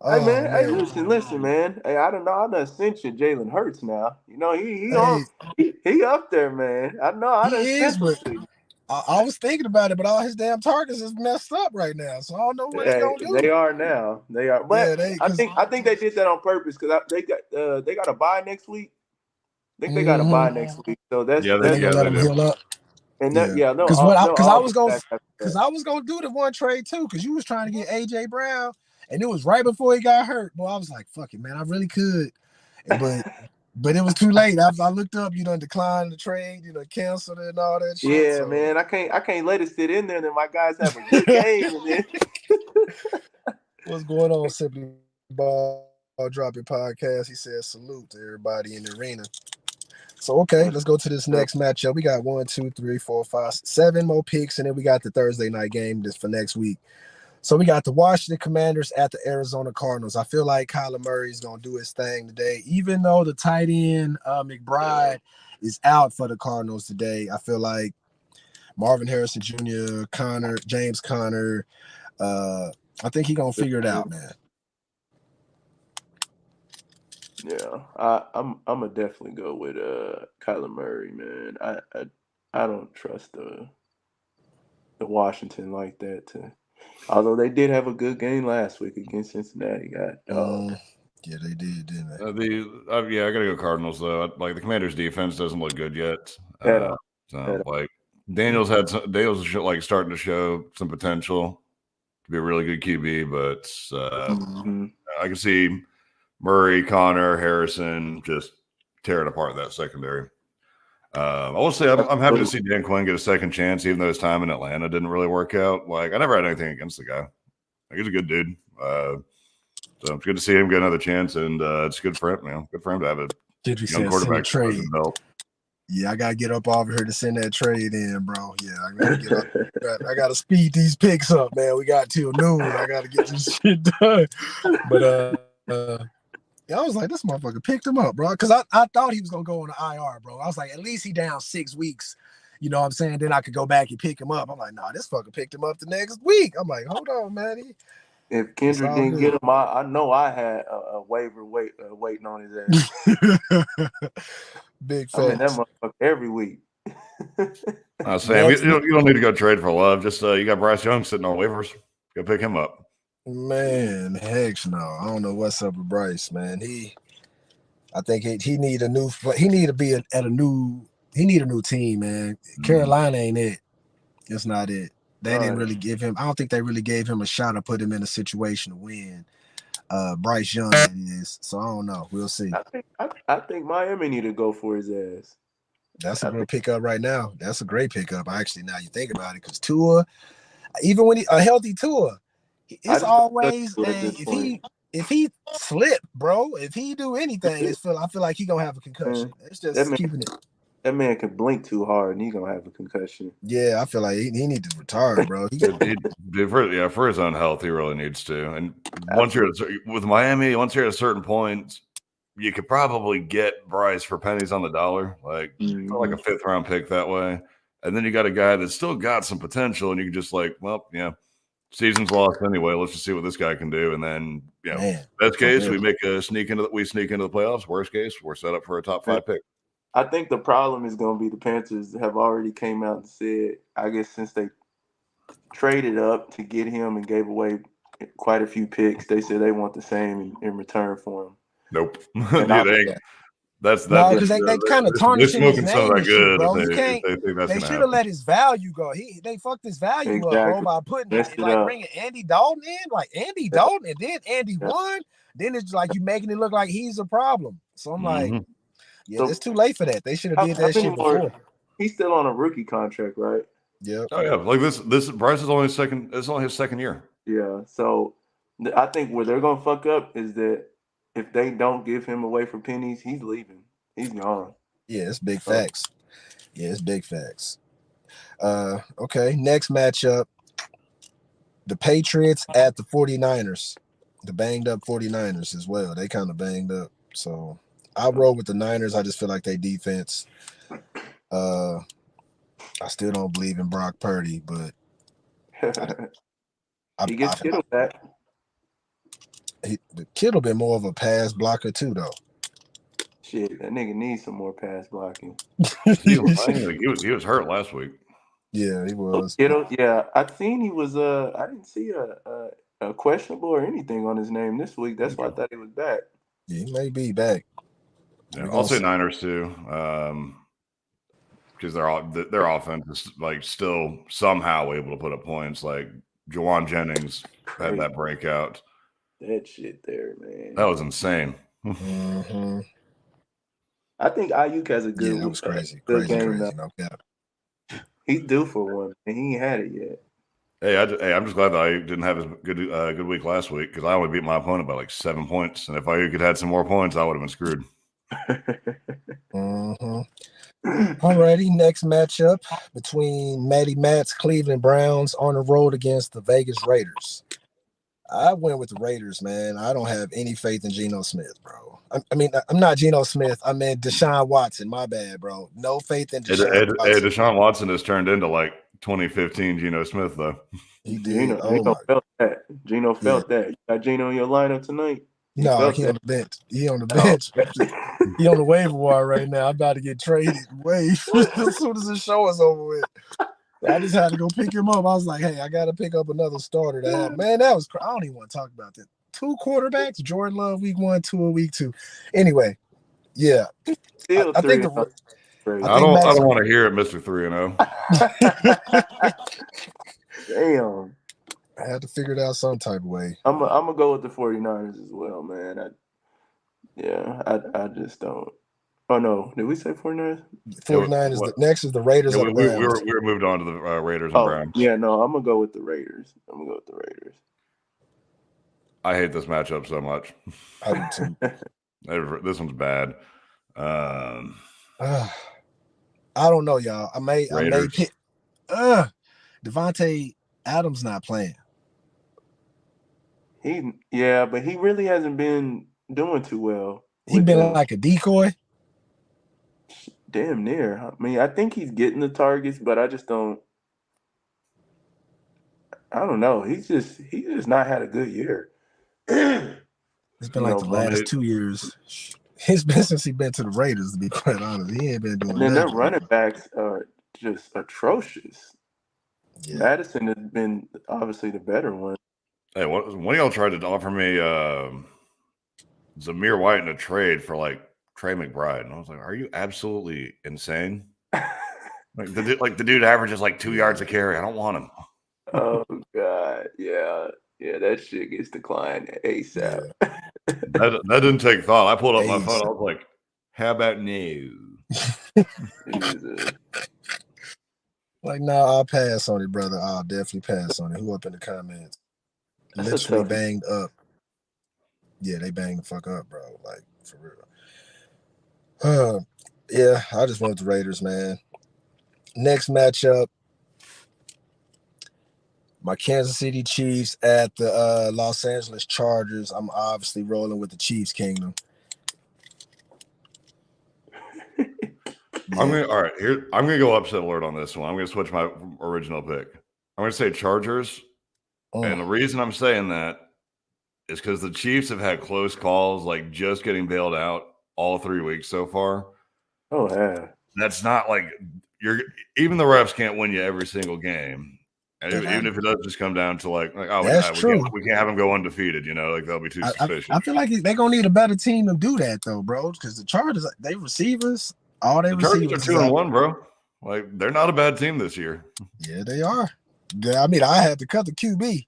man, hey listen, man. Hey, I don't know. I done sent you Jalen Hurts now. He up there, man. I know. I done sent him. I was thinking about it, but all his damn targets is messed up right now, so I don't know what he's gonna do. They are now. They are, but I think they did that on purpose because they got a bye next week. I think they got a bye next week, so that's they let him heal up. And because I was gonna do the one trade too, because you was trying to get AJ Brown, and it was right before he got hurt. Boy, I was like, fuck it, man, I really could, but it was too late. I looked up, declined the trade, canceled it and all that shit. Yeah, so. Man, I can't let it sit in there. And then my guys have a good game. What's going on, Simply Ball Dropping Podcast? He says salute to everybody in the arena. So okay, let's go to this next matchup. We got 1, 2, 3, 4, 5, 7 more picks, and then we got the Thursday night game for next week. So we got the Washington Commanders at the Arizona Cardinals. I feel like Kyler Murray is going to do his thing today. Even though the tight end McBride is out for the Cardinals today, I feel like Marvin Harrison Jr., James Conner, I think he's going to figure it out, man. Yeah, I'm gonna definitely go with Kyler Murray, man. I don't trust the Washington like that. Although they did have a good game last week against Cincinnati. Yeah, they did, didn't they? I gotta go Cardinals though. Like the Commanders' defense doesn't look good yet. Daniels starting to show some potential. to be a really good QB, but Mhm. I can see Murray, Connor, Harrison just tearing apart that secondary. I will say I'm happy to see Dan Quinn get a second chance, even though his time in Atlanta didn't really work out. Like, I never had anything against the guy. Like, he's a good dude. So it's good to see him get another chance, and it's good for him. Good for him to have a Kendrick young said, quarterback send a trade. belt. Yeah, I gotta get up over here to send that trade in, bro. Yeah, I gotta get up. I gotta speed these picks up, man. We got till noon. I gotta get this shit done. But yeah, I was like, this motherfucker picked him up, bro. Because I thought he was gonna go on the IR, bro. I was like, at least he down 6 weeks. You know what I'm saying? Then I could go back and pick him up. I'm like, nah, this fucker picked him up the next week. I'm like, hold on, man. If Kendrick didn't get him, I know I had a waiver waiting on his ass. Big I'm in that facts. motherfucker every week. Sam, you don't need to go trade for Love. Just you got Bryce Young sitting on waivers. Go pick him up. Man, heck no. I don't know what's up with Bryce, man. I think he need a new. He need to be at a new. He need a new team, man. Carolina ain't it. It's not it. They didn't really give him. I don't think they really gave him a shot or put him in a situation to win. Bryce Young is. So I don't know. We'll see. I think Miami need to go for his ass. That's a good pickup right now. That's a great pickup. Actually, now you think about it, because Tua, even when a healthy Tua, it's always if he slip, bro. If he do anything, I feel like he gonna have a concussion. It's just keeping it. That man can blink too hard and he gonna have a concussion. Yeah, I feel like he needs to retire, bro. For his own health, he really needs to. And once you're with Miami, once you're at a certain point, you could probably get Bryce for pennies on the dollar, like a 5th round pick that way. And then you got a guy that's still got some potential, and you can just season's lost anyway. Let's just see what this guy can do. And then, best case, we sneak into the playoffs. Worst case, we're set up for a top 5 pick. I think the problem is going to be the Panthers have already came out and said, I guess since they traded up to get him and gave away quite a few picks, they said they want the same in return for him. Nope. That's because they kind of tarnishing his name and shit, bro. They should have let his value go. They fucked his value up, bro, by putting bringing Andy Dalton in, like Andy Dalton, and then Andy won. Then it's like you making it look like he's a problem. So I'm like, it's too late for that. They should have did that shit before. He's still on a rookie contract, right? Yeah. Oh yeah, like this Bryce is only his second. It's only his second year. Yeah. So I think where they're gonna fuck up is that if they don't give him away for pennies, he's leaving. He's gone. Yeah, it's big facts. Okay, next matchup. The Patriots at the 49ers. The banged up 49ers as well. They kind of banged up. So I roll with the Niners. I just feel like they defense. I still don't believe in Brock Purdy, but he gets Kittle back. Kittle been more of a pass blocker too, though. Shit, that nigga needs some more pass blocking. he was hurt last week. Yeah, he was. Kittle, yeah, I seen he was. I didn't see a questionable or anything on his name this week. That's why I thought he was back. Yeah, he may be back. Yeah, I'll say Niners too, because their offense is like still somehow able to put up points. Like Juwan Jennings had that breakout. That shit there, man. That was insane. Mm-hmm. I think Ayuk has a good. Yeah, that was crazy. Good game. No cap. He's due for one, and he ain't had it yet. Hey, I'm just glad that Ayuk didn't have his good week last week, because I only beat my opponent by like 7 points, and if Ayuk had had some more points, I would have been screwed. Mm-hmm. Alrighty, next matchup between Matty Matt's Cleveland Browns on the road against the Vegas Raiders. I went with the Raiders, man. I don't have any faith in Geno Smith, bro. I'm not Geno Smith. I meant Deshaun Watson. My bad, bro. No faith in Deshaun Watson. Deshaun Watson has turned into like 2015 Geno Smith, though. He did. Geno felt that. Geno felt that. You got Geno in your lineup tonight? No, he on the bench. He on the bench. He on the waiver wire right now. I'm about to get traded. Wait, as soon as the show is over with. I just had to go pick him up. I was like, hey, I got to pick up another starter to have. Man, that was I don't even want to talk about that. 2 quarterbacks, Jordan Love week 1, Tua week 2. Anyway, yeah. Still I think I don't want to hear it, Mr. 3-0. Damn. I had to figure it out some type of way. I'm gonna go with the 49ers as well, man. I just don't. Oh no, did we say 49ers? 49ers. The next is the Raiders Yeah, or the we Rams. were moved on to the Raiders and Browns. Yeah, no, I'm gonna go with the Raiders. I hate this matchup so much. I do too. This one's bad. I don't know, y'all. I may pick. Devontae Adams not playing. But he really hasn't been doing too well. He been like a decoy. Damn near. I mean, I think he's getting the targets, but I just don't. I don't know. He's just not had a good year. It's been like the last 2 years. It's been since he been to the Raiders, to be quite honest. He ain't been doing that. And then their running backs are just atrocious. Yeah. Madison has been obviously the better one. Hey, one of y'all tried to offer me Zamir White in a trade for like Trey McBride, and I was like, "Are you absolutely insane?" the dude averages like 2 yards a carry. I don't want him. Oh God, yeah, that shit gets declined ASAP. That didn't take thought. I pulled up my phone. I was like, "How about no?" Like, no, I'll pass on it, brother. I'll definitely pass on it. Who up in the comments? That's literally banged up. Yeah, they banged the fuck up, bro. Like, for real. Yeah, I just went with the Raiders, man. Next matchup, my Kansas City Chiefs at the Los Angeles Chargers. I'm obviously rolling with the Chiefs Kingdom. Yeah. I'm gonna go upset alert on this one. I'm gonna switch my original pick. I'm gonna say Chargers. And the reason I'm saying that is because the Chiefs have had close calls, like just getting bailed out all 3 weeks so far. Oh, yeah. That's not like even the refs can't win you every single game. And even if it does just come down to like that's true. We can't have them go undefeated, like they'll be too suspicious. I feel like they're gonna need a better team to do that though, bro. Because the Chargers, they receivers, the Chargers are 2-1, bro. Like they're not a bad team this year. Yeah, they are. I mean, I had to cut the QB.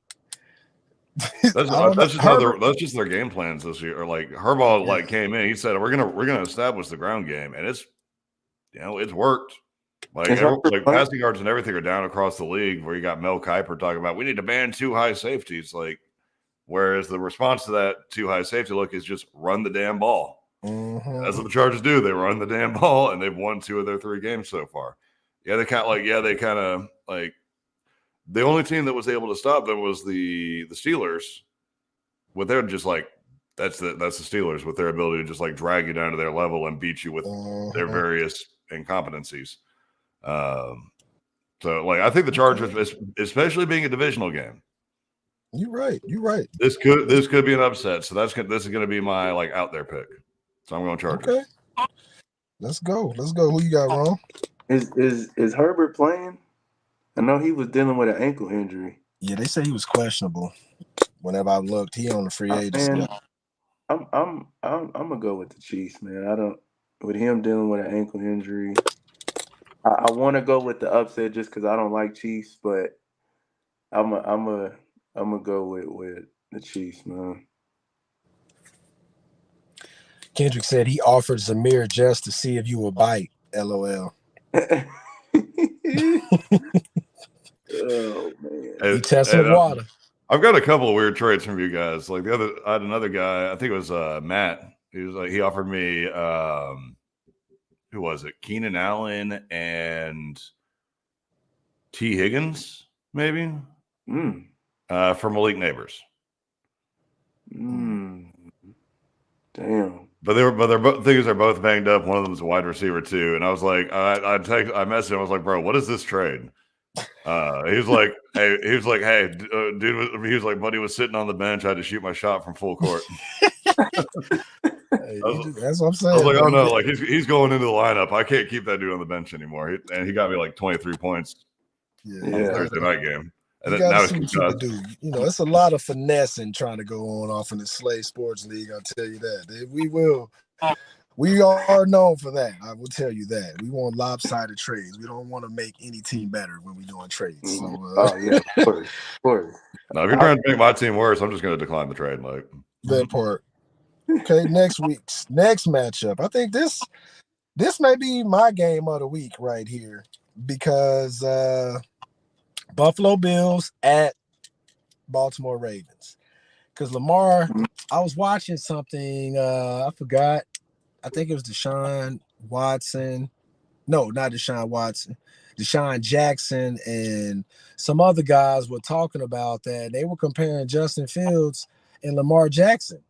That's just their game plans this year. Or like Harbaugh came in, he said we're gonna establish the ground game, and it's worked. Like passing yards and everything are down across the league. Where you got Mel Kiper talking about we need to ban 2 high safeties. Like, whereas the response to that 2 high safety look is just run the damn ball. Mm-hmm. That's what the Chargers do. They run the damn ball, and they've won 2 of their 3 games so far. Yeah, they kind of the only team that was able to stop them was the Steelers. With their just like that's the Steelers with their ability to just like drag you down to their level and beat you with their various incompetencies. So like I think the Chargers, especially being a divisional game. You're right. This could be an upset. So this is going to be my like out there pick. So I'm going Chargers. Okay. Let's go. Who you got, Ron? Is Herbert playing? I know he was dealing with an ankle injury. Yeah, they say he was questionable. Whenever I looked, he on the free agency. I'm gonna go with the Chiefs, man. With him dealing with an ankle injury. I want to go with the upset just because I don't like Chiefs, but I'm gonna go with the Chiefs, man. Kendrick said he offered Zamir just to see if you would bite. LOL. Oh man, he tested water. I've got a couple of weird trades from you guys. Like I had another guy. I think it was Matt. He offered me who was it? Keenan Allen and T. Higgins, maybe. For Malik Neighbors. Damn. But they're both banged up. One of them is a wide receiver too. And I was like, I messaged him. I was like, bro, what is this trade? He was like, hey, dude. He was like, buddy was sitting on the bench. I had to shoot my shot from full court. That's what I'm saying. I was like, oh no, like he's going into the lineup. I can't keep that dude on the bench anymore. And he got me like 23 points on the Thursday night game. And then now see what you can do. It's a lot of finessing trying to go on off in the Slay Sports League. I'll tell you that. We are known for that. I will tell you that. We want lopsided trades. We don't want to make any team better when we're doing trades. So, yeah, of course. No, if you're trying to make my team worse, I'm just going to decline the trade. Like that part. Okay, next matchup. I think this may be my game of the week right here because Buffalo Bills at Baltimore Ravens. Because Lamar, I was watching something. I forgot. I think it was Deshaun Watson. No, not Deshaun Watson. Deshaun Jackson and some other guys were talking about that. They were comparing Justin Fields and Lamar Jackson.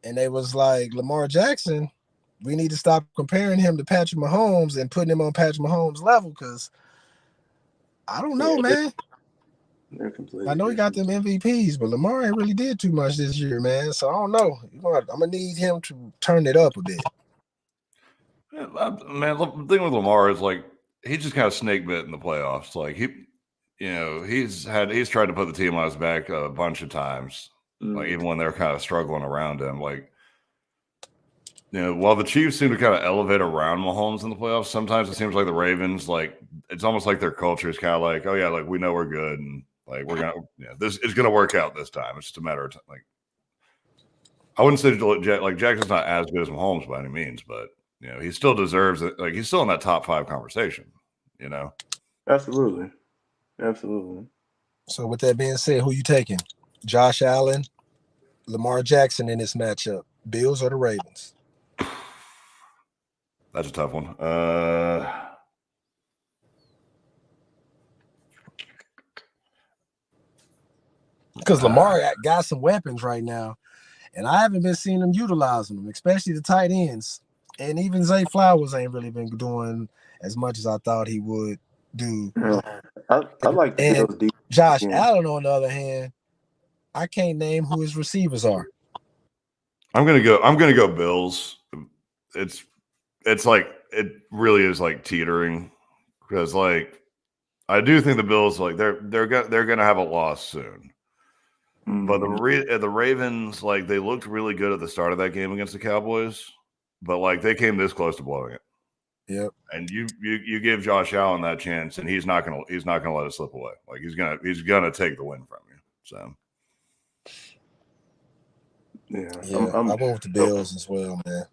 And they was like, Lamar Jackson, we need to stop comparing him to Patrick Mahomes and putting him on Patrick Mahomes' level because I don't know, man. They're completely I know he got them MVPs, but Lamar ain't really did too much this year, man. So I don't know. I'm going to need him to turn it up a bit. Man, the thing with Lamar is like he just kind of snake bit in the playoffs. Like he's tried to put the team on his back a bunch of times. Like even when they're kind of struggling around him. Like while the Chiefs seem to kind of elevate around Mahomes in the playoffs, sometimes it seems like the Ravens, like it's almost like their culture is kind of like, oh yeah, like we know we're good and like we're gonna this is gonna work out this time. It's just a matter of time. Like I wouldn't say like Jackson's not as good as Mahomes by any means, but he still deserves it. Like he's still in that top 5 conversation, Absolutely. So with that being said, who you taking? Josh Allen, Lamar Jackson in this matchup, Bills or the Ravens? That's a tough one. Because Lamar got some weapons right now, and I haven't been seeing them utilizing them, especially the tight ends. And even Zay Flowers ain't really been doing as much as I thought he would do. I like the Bills deep. Josh Allen, on the other hand, I can't name who his receivers are. I'm gonna go Bills. It's like it really is like teetering because like I do think the Bills like they're gonna have a loss soon. But the Ravens, like they looked really good at the start of that game against the Cowboys, but like they came this close to blowing it. Yep. And you give Josh Allen that chance, and he's not gonna let it slip away. Like he's gonna take the win from you. So I went with the Bills as well, man.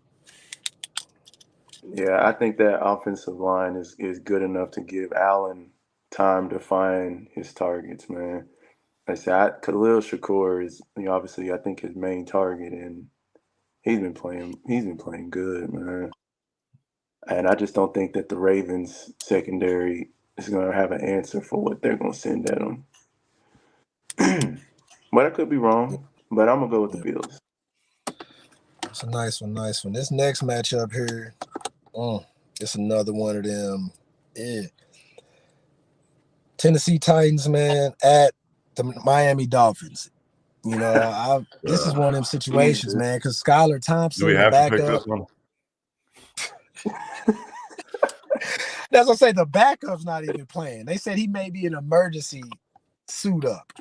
Yeah, I think that offensive line is good enough to give Allen time to find his targets, man. I said Khalil Shakur is obviously I think his main target, and he's been playing good, man. And I just don't think that the Ravens secondary is going to have an answer for what they're going to send at them. But I could be wrong. But I'm gonna go with the Bills. It's a nice one. This next matchup here, it's another one of them. Yeah. Tennessee Titans, man, at the Miami Dolphins. This is one of them situations, man, because Skylar Thompson, do we have to pick backup. this one? That's what I say. The backup's not even playing. They said he may be an emergency suit up.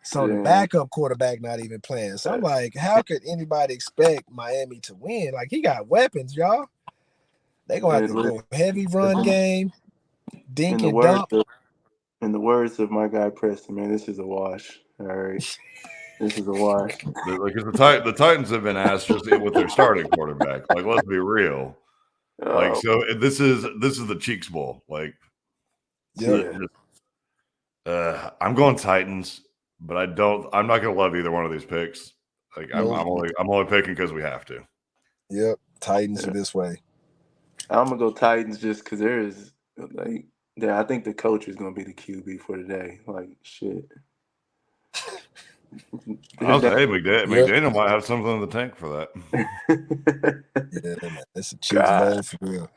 So the backup quarterback not even playing. So I'm like, how could anybody expect Miami to win? Like, he got weapons, y'all. They're going to have to go heavy run game, dink and dump. In the words of my guy Preston, man, this is a wash. All right. This is a wash. Because the Titans have been asked just with their starting quarterback. Like, let's be real. Like, so this is the Cheeks Bowl. Like, I'm going Titans. But I'm not going to love either one of these picks. Like I'm only picking because we have to. Yep, Titans are this way. I'm gonna go Titans just because I think the coach is gonna be the QB for today. Like shit. I'll say McDaniel might have something in the tank for that. Yeah, man, it's a Cheeks Bowl for real.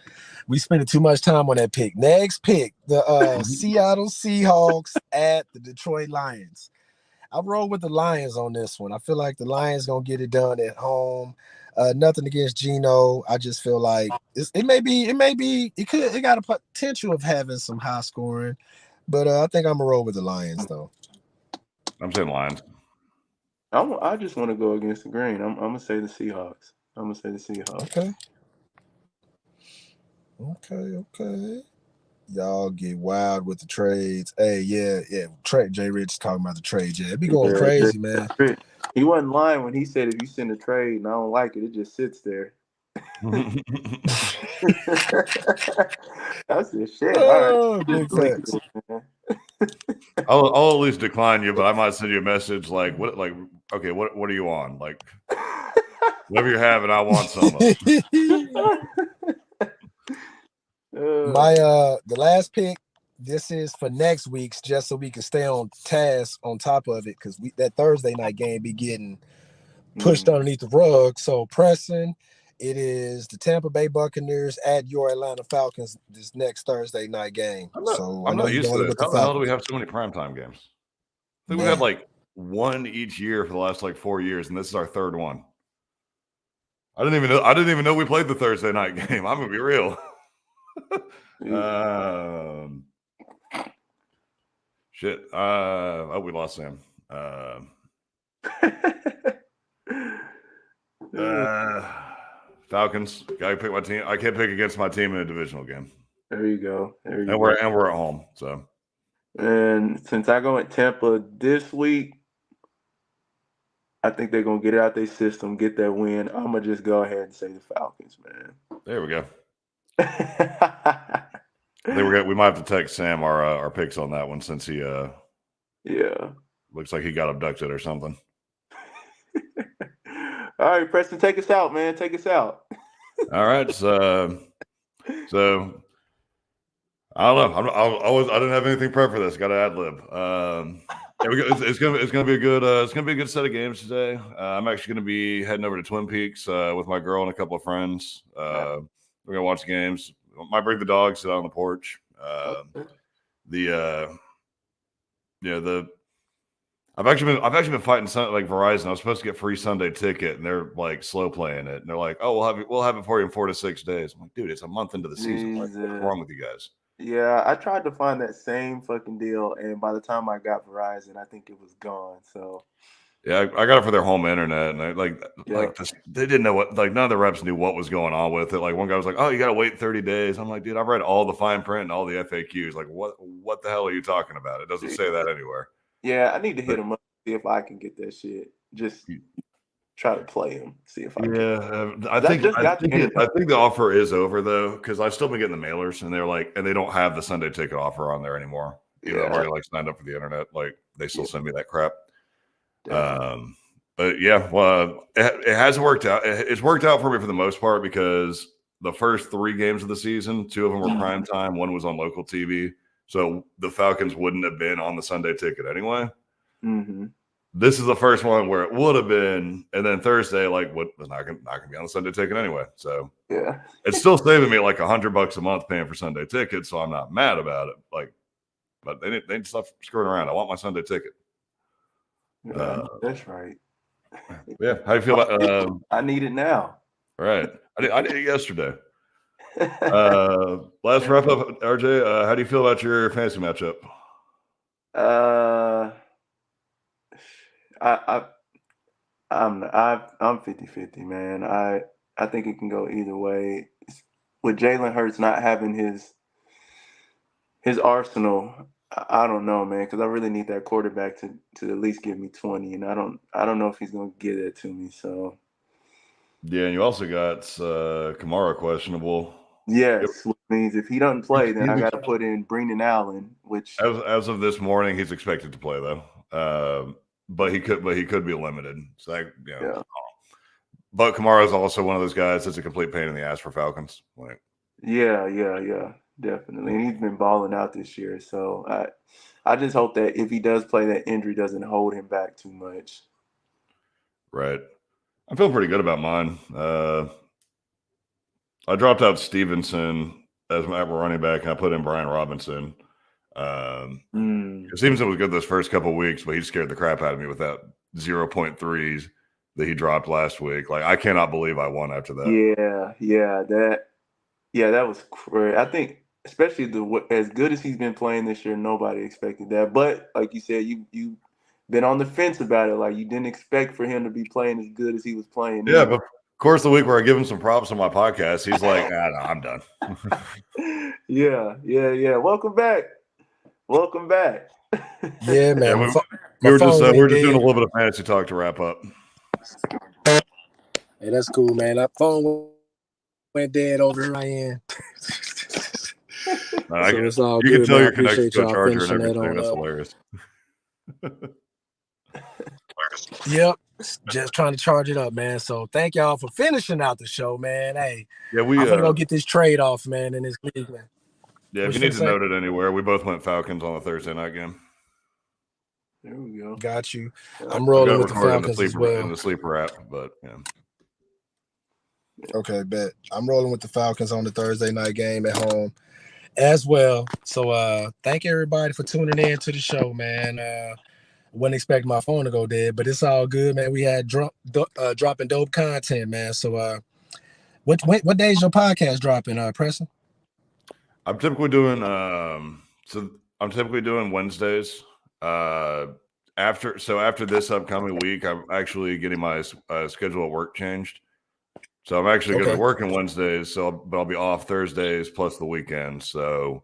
We spent too much time on that pick. Next pick, the Seattle Seahawks at the Detroit Lions. I roll with the Lions on this one. I feel like the Lions gonna get it done at home. Nothing against Geno. I just feel like it got a potential of having some high scoring, but I think I'm gonna roll with the Lions though. I'm saying Lions. I just want to go against the grain. I'm gonna say the Seahawks. Okay. Y'all get wild with the trades. Hey, yeah. Jay Rich talking about the trades. Yeah, it be going crazy, man. He wasn't lying when he said if you send a trade and I don't like it, it just sits there. That's the shit. All right. Big facts. I'll at least decline you, but I might send you a message like, what? Like, okay, what are you on? Like, whatever you're having, I want some of it. My the last pick. This is for next week's, just so we can stay on task on top of it, because that Thursday night game be getting pushed underneath the rug. So Preston, it is the Tampa Bay Buccaneers at your Atlanta Falcons this next Thursday night game. I'm I know not you're used to going this. with the How the hell do we Falcons. have so many primetime games? I think we've had like one each year for the last like 4 years, and this is our third one. I didn't even know we played the Thursday night game. I'm gonna be real. Shit. Oh, we lost Sam. Falcons. Gotta pick my team. I can't pick against my team in a divisional game. There you go. We're at home. So. And since I go at Tampa this week, I think they're gonna get it out their system, get that win. I'm gonna just go ahead and say the Falcons, man. There we go. We might have to text Sam our picks on that one, since he looks like he got abducted or something. All right, Preston, take us out, man. Take us out. All right, so I don't know. I didn't have anything prepped for this. Got to ad lib. It's gonna be a good set of games today. I'm actually gonna be heading over to Twin Peaks with my girl and a couple of friends. We're gonna watch the games. Might bring the dog, sit out on the porch. I've actually been fighting like Verizon. I was supposed to get free Sunday ticket, and they're like slow playing it. And they're like, "Oh, we'll have it for you in 4 to 6 days." I'm like, "Dude, it's a month into the season. What's wrong with you guys?" Yeah, I tried to find that same fucking deal, and by the time I got Verizon, I think it was gone. So yeah, I got it for their home internet, and they didn't know what, like, none of the reps knew what was going on with it. Like, one guy was like, "Oh, you got to wait 30 days." I'm like, "Dude, I've read all the fine print and all the FAQs. Like, what the hell are you talking about? It doesn't say that anywhere." Yeah, I need to hit him up, see if I can get that shit. Just try to play him, see if I can. Yeah, I think the offer is over though, because I've still been getting the mailers, and they don't have the Sunday ticket offer on there anymore. I've already like signed up for the internet. Like, they still send me that crap. But yeah, well, it has worked out. It's worked out for me for the most part, because the first 3 games of the season, 2 of them were prime time, 1 was on local TV, so the Falcons wouldn't have been on the Sunday ticket anyway. Mm-hmm. This is the first one where it would have been, and then Thursday, like, what was not gonna be on the Sunday ticket anyway. So yeah, it's still saving me like $100 a month paying for Sunday tickets, so I'm not mad about it. Like, but they need to stop screwing around. I want my Sunday ticket. That's right. Yeah, how do you feel about? I need it now. Right, I did it yesterday. Last wrap up, RJ. How do you feel about your fantasy matchup? I'm 50-50, man. I think it can go either way. With Jalen Hurts not having his arsenal, I don't know, man, because I really need that quarterback to at least give me 20, and I don't know if he's gonna give that to me. So yeah, and you also got Kamara questionable. Yes, which means if he doesn't play, then I got to put in Brendan Allen. Which as of this morning, he's expected to play though, but he could be limited. So yeah. But Kamara is also one of those guys that's a complete pain in the ass for Falcons. Like, yeah, definitely. And he's been balling out this year, so I just hope that if he does play, that injury doesn't hold him back too much. Right. I feel pretty good about mine. I dropped out Stevenson as my running back, and I put in Brian Robinson. It seems it was good those first couple of weeks, but he scared the crap out of me with that 0.3s that he dropped last week. Like, I cannot believe I won after that. That was great. I think, especially as good as he's been playing this year, nobody expected that. But like you said, you been on the fence about it. Like, you didn't expect for him to be playing as good as he was playing. Yeah, but course, the week where I give him some props on my podcast, he's like, no, I'm done. Yeah. Welcome back. Yeah, man. Yeah, My we were phone just went doing a dead. little bit of fantasy talk to wrap up. Hey, that's cool, man. That phone went dead over here. I am. So it's all You good, can tell man. I you're connected appreciate to a y'all charger and finishing that everything. on That's up. hilarious. Yep. Just trying to charge it up, man. So thank y'all for finishing out the show, man. Hey, Yeah, I'm gonna go get this trade off, man, in this league, man. Yeah, What if you you need to finna say? note it anywhere, we both went Falcons on the Thursday night game. There we go. Got you. I'm I got rolling it with the recorded Falcons as well. in the sleeper app, but yeah. Okay, bet. I'm rolling with the Falcons on the Thursday night game at home as well. So thank everybody for tuning in to the show, man. Wouldn't expect my phone to go dead, but it's all good, man. We had dropping dope content, man. So what day is your podcast dropping, Preston? I'm typically doing Wednesdays. After this upcoming week, I'm actually getting my schedule at work changed. So I'm actually going to be working Wednesdays, but I'll be off Thursdays plus the weekend. So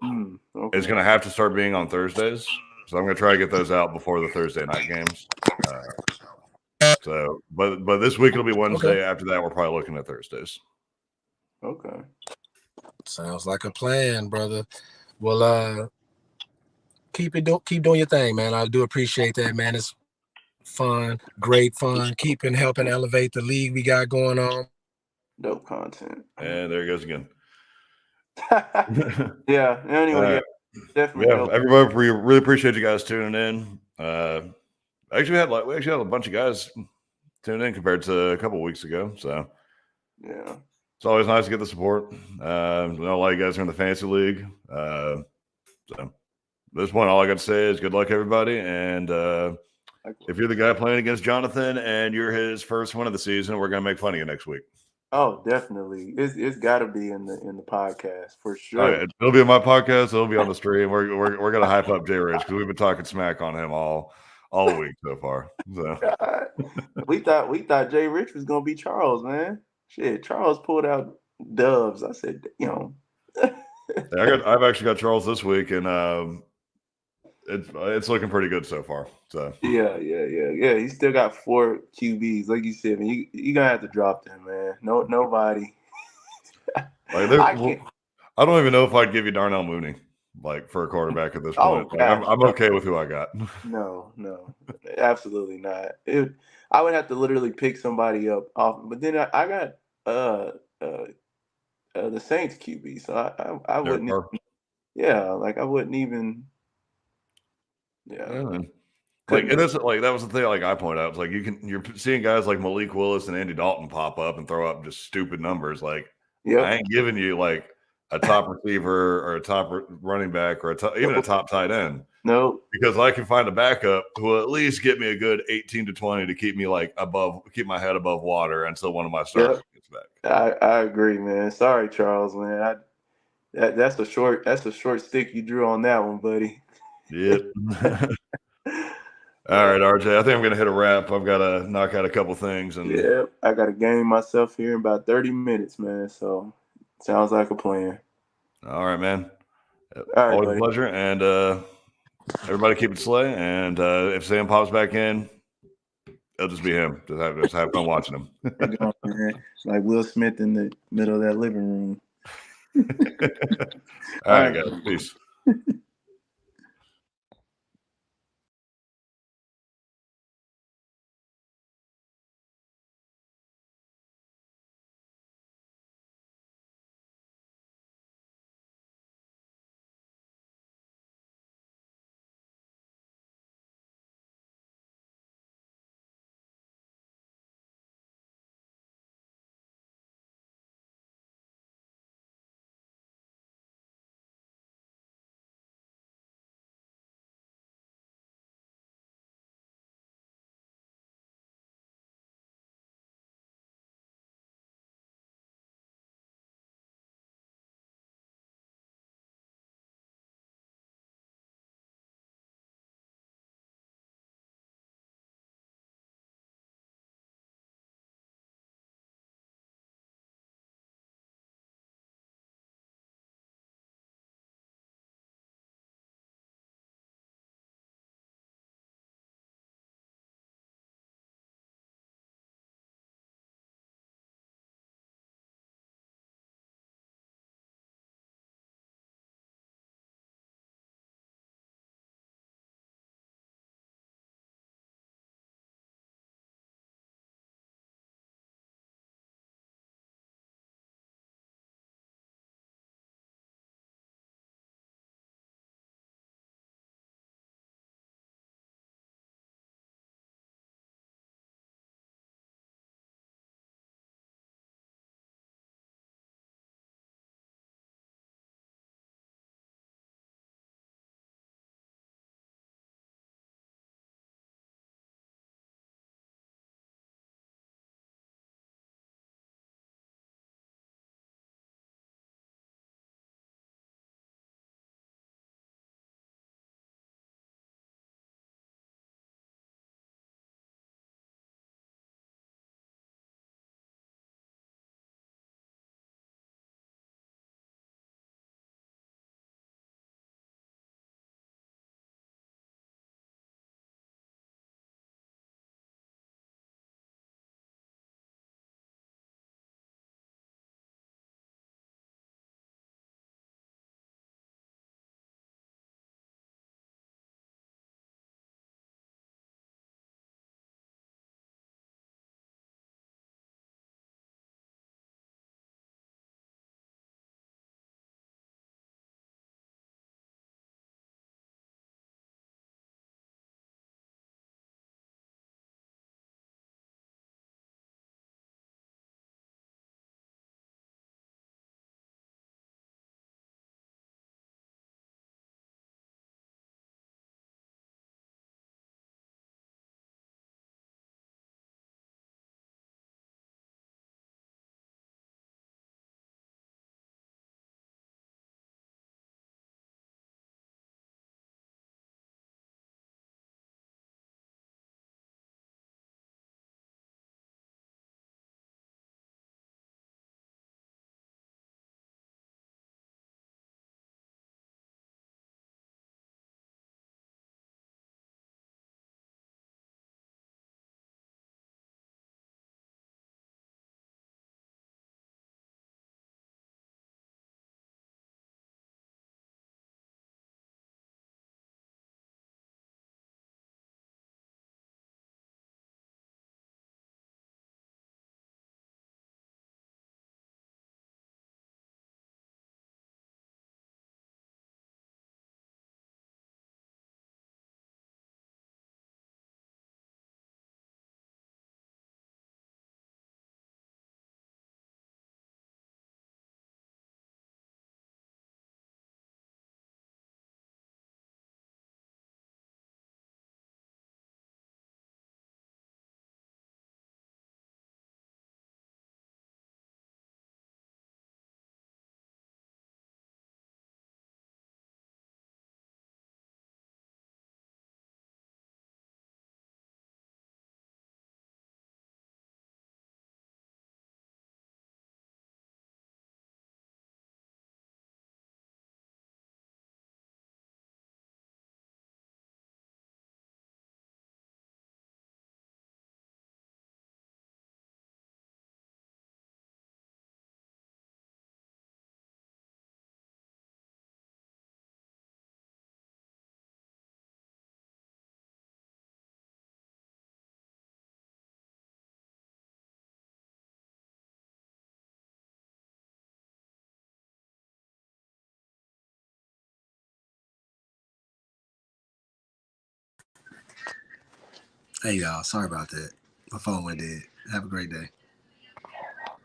it's going to have to start being on Thursdays. So I'm going to try to get those out before the Thursday night games. But this week it'll be Wednesday. After that, we're probably looking at Thursdays. Okay. Sounds like a plan, brother. Well, keep doing your thing, man. I do appreciate that, man. It's fun, great fun. Keeping helping elevate the league we got going on. Dope content. And there he goes again. Yeah. Anyway, definitely. Yeah, everybody, we really appreciate you guys tuning in. We actually had a bunch of guys tune in compared to a couple weeks ago. So yeah, it's always nice to get the support. I know a lot of you guys are in the fantasy league. So at this point, all I got to say is good luck, everybody. And if you're the guy playing against Jonathan and you're his first win of the season, we're gonna make fun of you next week. Oh, definitely. It's got to be in the podcast for sure. It'll be on my podcast. It'll be on the stream. We're gonna hype up Jay Rich because we've been talking smack on him all week so far. So. we thought Jay Rich was gonna be Charles, man. Shit, Charles pulled out doves. I said, I've actually got Charles this week, and it's looking pretty good so far. So yeah. He still got 4 QBs, like you said. Man, you gonna have to drop them, man. Nobody. I don't even know if I'd give you Darnell Mooney for a quarterback at this point. I'm okay with who I got. No, absolutely not. I would have to literally pick somebody up off. But then I got the Saints QB, so I wouldn't. I wouldn't even. Yeah. And that's that was the thing. I pointed out, it's you're seeing guys like Malik Willis and Andy Dalton pop up and throw up just stupid numbers. I ain't giving you a top receiver or a top running back or even a top tight end. No, because I can find a backup who will at least get me a good 18 to 20 to keep me keep my head above water until one of my starters gets back. I agree, man. Sorry, Charles, man. That's a short stick you drew on that one, buddy. Yep. All right, RJ. I think I'm gonna hit a wrap. I've got to knock out a couple things, and I got a game myself here in about 30 minutes, man. So sounds like a plan. All right, man. All right, always buddy. a pleasure, and everybody keep it slay. And if Sam pops back in, it'll just be him. Just have fun watching him. Like Will Smith in the middle of that living room. All right, guys. Peace. Hey, y'all. Sorry about that. My phone went dead. Have a great day.